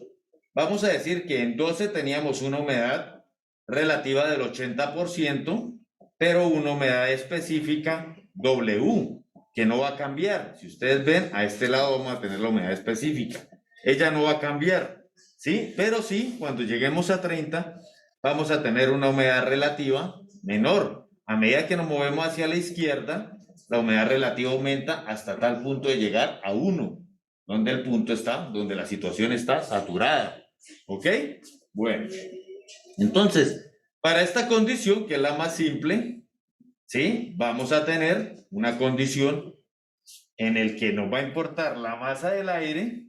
vamos a decir que en 12 teníamos una humedad relativa del 80%, pero una humedad específica W, que no va a cambiar. Si ustedes ven, a este lado vamos a tener la humedad específica. Ella no va a cambiar, ¿sí? Pero sí, cuando lleguemos a 30, vamos a tener una humedad relativa menor. a medida que nos movemos hacia la izquierda, la humedad relativa aumenta hasta tal punto de llegar a 1, donde el punto está, donde la situación está saturada. ¿Ok? Bueno, entonces, para esta condición, que es la más simple, ¿sí? Vamos a tener una condición en el que nos va a importar la masa del aire,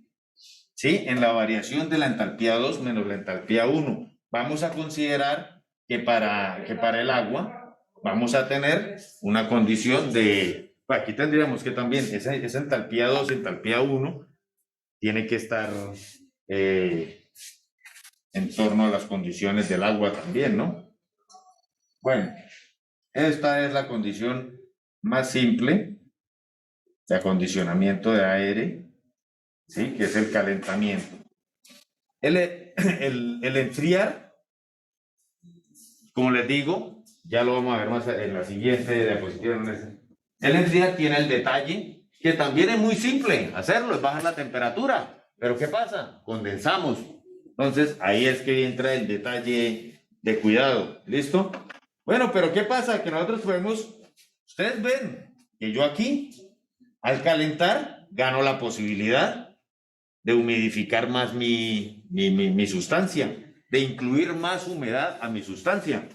¿sí? En la variación de la entalpía 2 menos la entalpía 1. Vamos a considerar que para el agua vamos a tener una condición de, aquí tendríamos que también, esa entalpía 2, entalpía 1, tiene que estar en torno a las condiciones del agua también, ¿no? Bueno, esta es la condición más simple de acondicionamiento de aire, ¿sí? Que es el calentamiento. El enfriar, como les digo, ya lo vamos a ver más en la siguiente diapositiva. El enfriar tiene el detalle que también es muy simple hacerlo, es bajar la temperatura. Pero ¿qué pasa? Condensamos. Entonces, ahí es que entra el detalle de cuidado. ¿Listo? Bueno, pero ¿qué pasa? Que nosotros podemos, ustedes ven que yo aquí, al calentar, gano la posibilidad de humidificar más mi sustancia, de incluir más humedad a mi sustancia.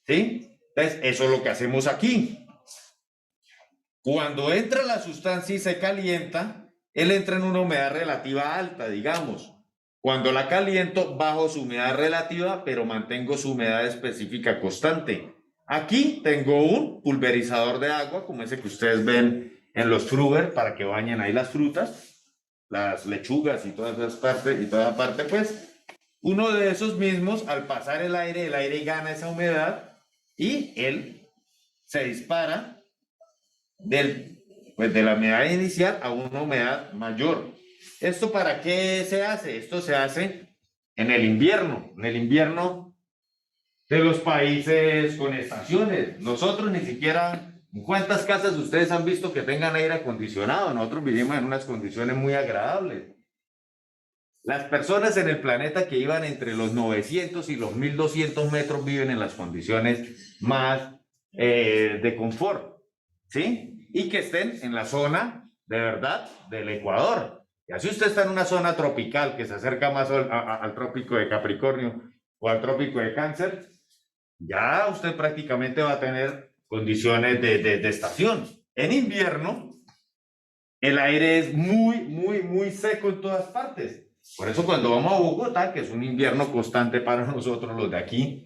¿Sí? Entonces, eso es lo que hacemos aquí. Cuando entra la sustancia y se calienta, él entra en una humedad relativa alta, digamos. Cuando la caliento, bajo su humedad relativa, pero mantengo su humedad específica constante. Aquí tengo un pulverizador de agua, como ese que ustedes ven en los Fruber, para que bañen ahí las frutas, las lechugas y todas esas partes, y toda parte, pues, uno de esos mismos, al pasar el aire gana esa humedad, y él se dispara de la humedad inicial a una humedad mayor. ¿Esto para qué se hace? Esto se hace en el invierno de los países con estaciones. Nosotros ni siquiera, ¿en cuántas casas ustedes han visto que tengan aire acondicionado? Nosotros vivimos en unas condiciones muy agradables. Las personas en el planeta que iban entre los 900 y los 1200 metros viven en las condiciones más de confort, ¿sí? Y que estén en la zona, de verdad, del Ecuador. Y así usted está en una zona tropical que se acerca más al trópico de Capricornio o al trópico de Cáncer, ya usted prácticamente va a tener condiciones de estación. En invierno, el aire es muy seco en todas partes. Por eso cuando vamos a Bogotá, que es un invierno constante para nosotros los de aquí,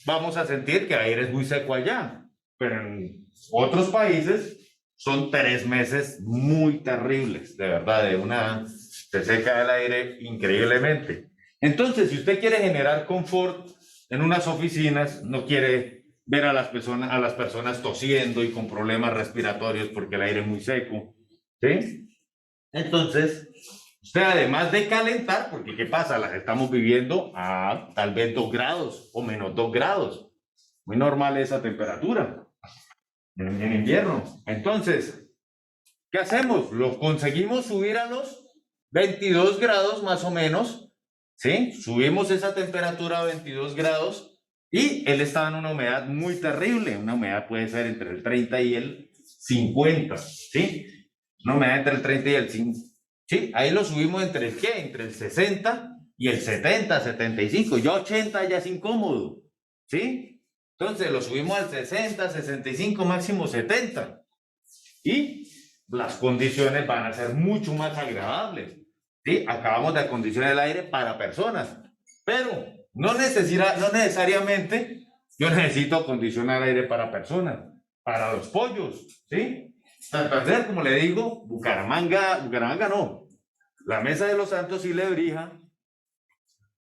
vamos a sentir que el aire es muy seco allá. Pero en otros países son 3 meses muy terribles, de verdad, se seca el aire increíblemente. Entonces, si usted quiere generar confort en unas oficinas, no quiere ver a las personas tosiendo y con problemas respiratorios porque el aire es muy seco, ¿sí? Entonces, usted además de calentar, porque ¿qué pasa? Las estamos viviendo a tal vez 2 grados o menos 2 grados. Muy normal esa temperatura en invierno. Entonces, ¿qué hacemos? Lo conseguimos subir a los 22 grados más o menos, ¿sí? Subimos esa temperatura a 22 grados y él estaba en una humedad muy terrible. Una humedad puede ser entre el 30 y el 50, ¿sí? Una humedad entre el 30 y el 50. Sí, ahí lo subimos entre el ¿qué? Entre el 60 y el 70, 75. Ya 80 ya es incómodo, ¿sí? Entonces lo subimos al 60, 65, máximo 70. Y las condiciones van a ser mucho más agradables, ¿sí? Acabamos de acondicionar el aire para personas, pero no necesariamente yo necesito acondicionar aire para personas, para los pollos, ¿sí? Santander, como le digo, Bucaramanga no. La Mesa de los Santos y Lebrija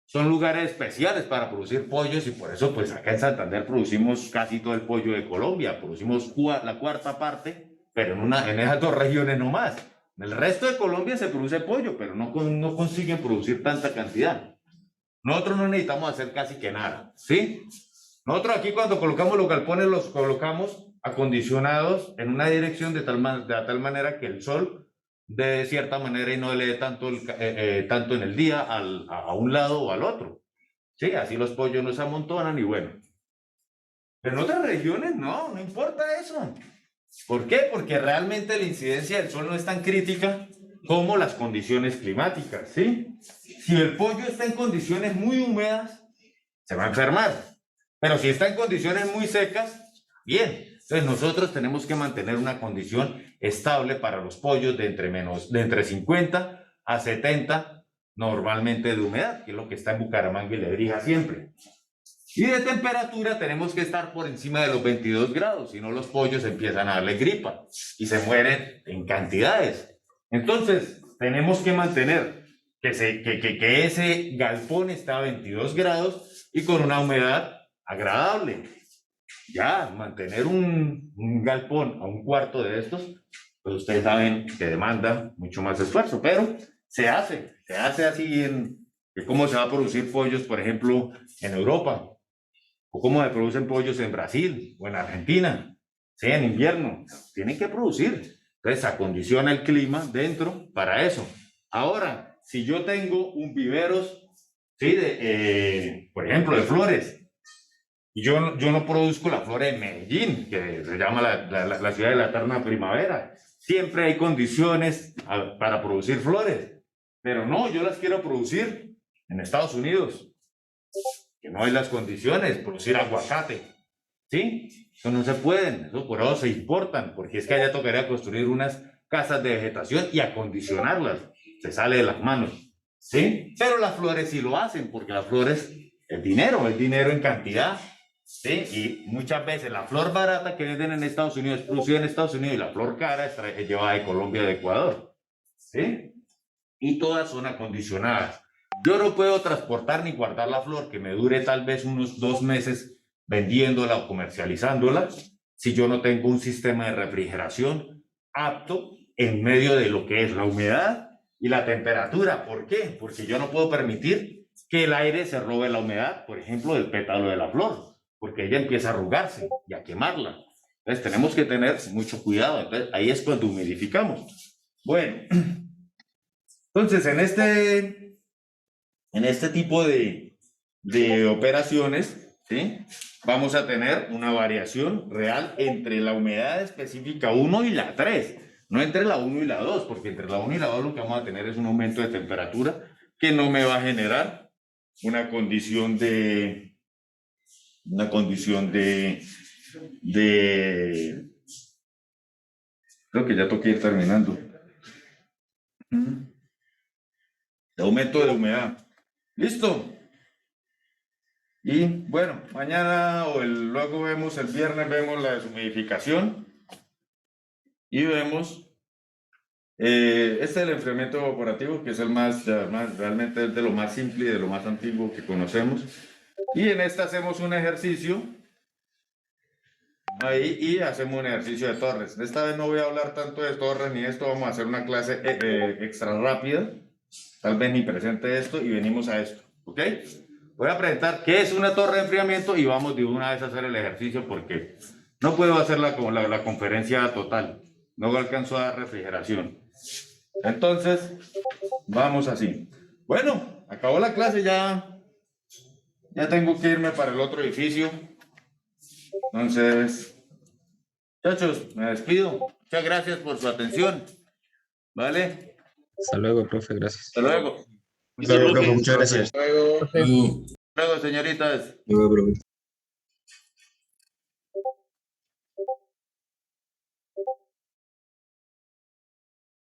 son lugares especiales para producir pollos y por eso pues acá en Santander producimos casi todo el pollo de Colombia, producimos la cuarta parte, pero en esas 2 regiones no más. En el resto de Colombia se produce pollo, pero no consiguen producir tanta cantidad. Nosotros no necesitamos hacer casi que nada, ¿sí? Nosotros aquí cuando colocamos los galpones los colocamos acondicionados en una dirección de tal manera que el sol de cierta manera y no le dé tanto en el día a un lado o al otro, ¿sí? Así los pollos no se amontonan y bueno. Pero en otras regiones no importa eso. ¿Por qué? Porque realmente la incidencia del sol no es tan crítica como las condiciones climáticas, ¿sí? Si el pollo está en condiciones muy húmedas, se va a enfermar. Pero si está en condiciones muy secas, bien. Entonces nosotros tenemos que mantener una condición estable para los pollos de entre 50 a 70 normalmente de humedad, que es lo que está en Bucaramanga y Lebrija siempre. Y de temperatura tenemos que estar por encima de los 22 grados, si no los pollos empiezan a darle gripa y se mueren en cantidades. Entonces, tenemos que mantener que ese galpón está a 22 grados y con una humedad agradable. Ya, mantener un galpón a un cuarto de estos, pues ustedes saben que demanda mucho más esfuerzo, pero se hace así cómo se va a producir pollos, por ejemplo, en Europa, o cómo se producen pollos en Brasil o en Argentina, ¿sí? En invierno, tienen que producir. Entonces, acondiciona el clima dentro para eso. Ahora, si yo tengo un viveros, ¿sí? Por ejemplo, de flores, y yo no produzco la flor en Medellín, que se llama la ciudad de la eterna primavera. Siempre hay condiciones para producir flores, pero no, yo las quiero producir en Estados Unidos, que no hay las condiciones, producir aguacate, ¿sí? Eso no se pueden, eso por eso se importan, porque es que allá tocaría construir unas casas de vegetación y acondicionarlas, se sale de las manos, ¿sí? Pero las flores sí lo hacen, porque las flores es dinero en cantidad, ¿sí? Y muchas veces la flor barata que venden en Estados Unidos es producida en Estados Unidos y la flor cara es llevada de Colombia, de Ecuador, ¿sí? Y todas son acondicionadas. Yo no puedo transportar ni guardar la flor que me dure tal vez unos 2 meses vendiéndola o comercializándola si yo no tengo un sistema de refrigeración apto en medio de lo que es la humedad y la temperatura. ¿Por qué? Porque yo no puedo permitir que el aire se robe la humedad, por ejemplo, del pétalo de la flor, porque ella empieza a arrugarse y a quemarla. Entonces tenemos que tener mucho cuidado. Entonces, ahí es cuando humidificamos. Bueno, entonces en este tipo de operaciones, ¿sí? Vamos a tener una variación real entre la humedad específica 1 y la 3, no entre la 1 y la 2, porque entre la 1 y la 2 lo que vamos a tener es un aumento de temperatura que no me va a generar una condición de creo que ya toqué ir terminando. De aumento de humedad. ¿Listo? Y bueno, mañana luego vemos el viernes, vemos la deshumidificación y vemos este es el enfriamiento evaporativo, que es el realmente es de lo más simple y de lo más antiguo que conocemos. Y en esta hacemos un ejercicio ahí y hacemos un ejercicio de torres. Esta vez no voy a hablar tanto de torres ni esto, vamos a hacer una clase extra rápida. Tal vez ni presente esto y venimos a esto, ¿ok? Voy a presentar qué es una torre de enfriamiento y vamos de una vez a hacer el ejercicio porque no puedo hacer la conferencia total. No alcanzo a dar refrigeración. Entonces, vamos así. Bueno, acabó la clase ya. Ya tengo que irme para el otro edificio. Entonces, muchachos, me despido. Muchas gracias por su atención. ¿Vale? Hasta luego, profe, gracias. Hasta luego. Listo, profe. Muchas gracias. Hasta luego, señoritas.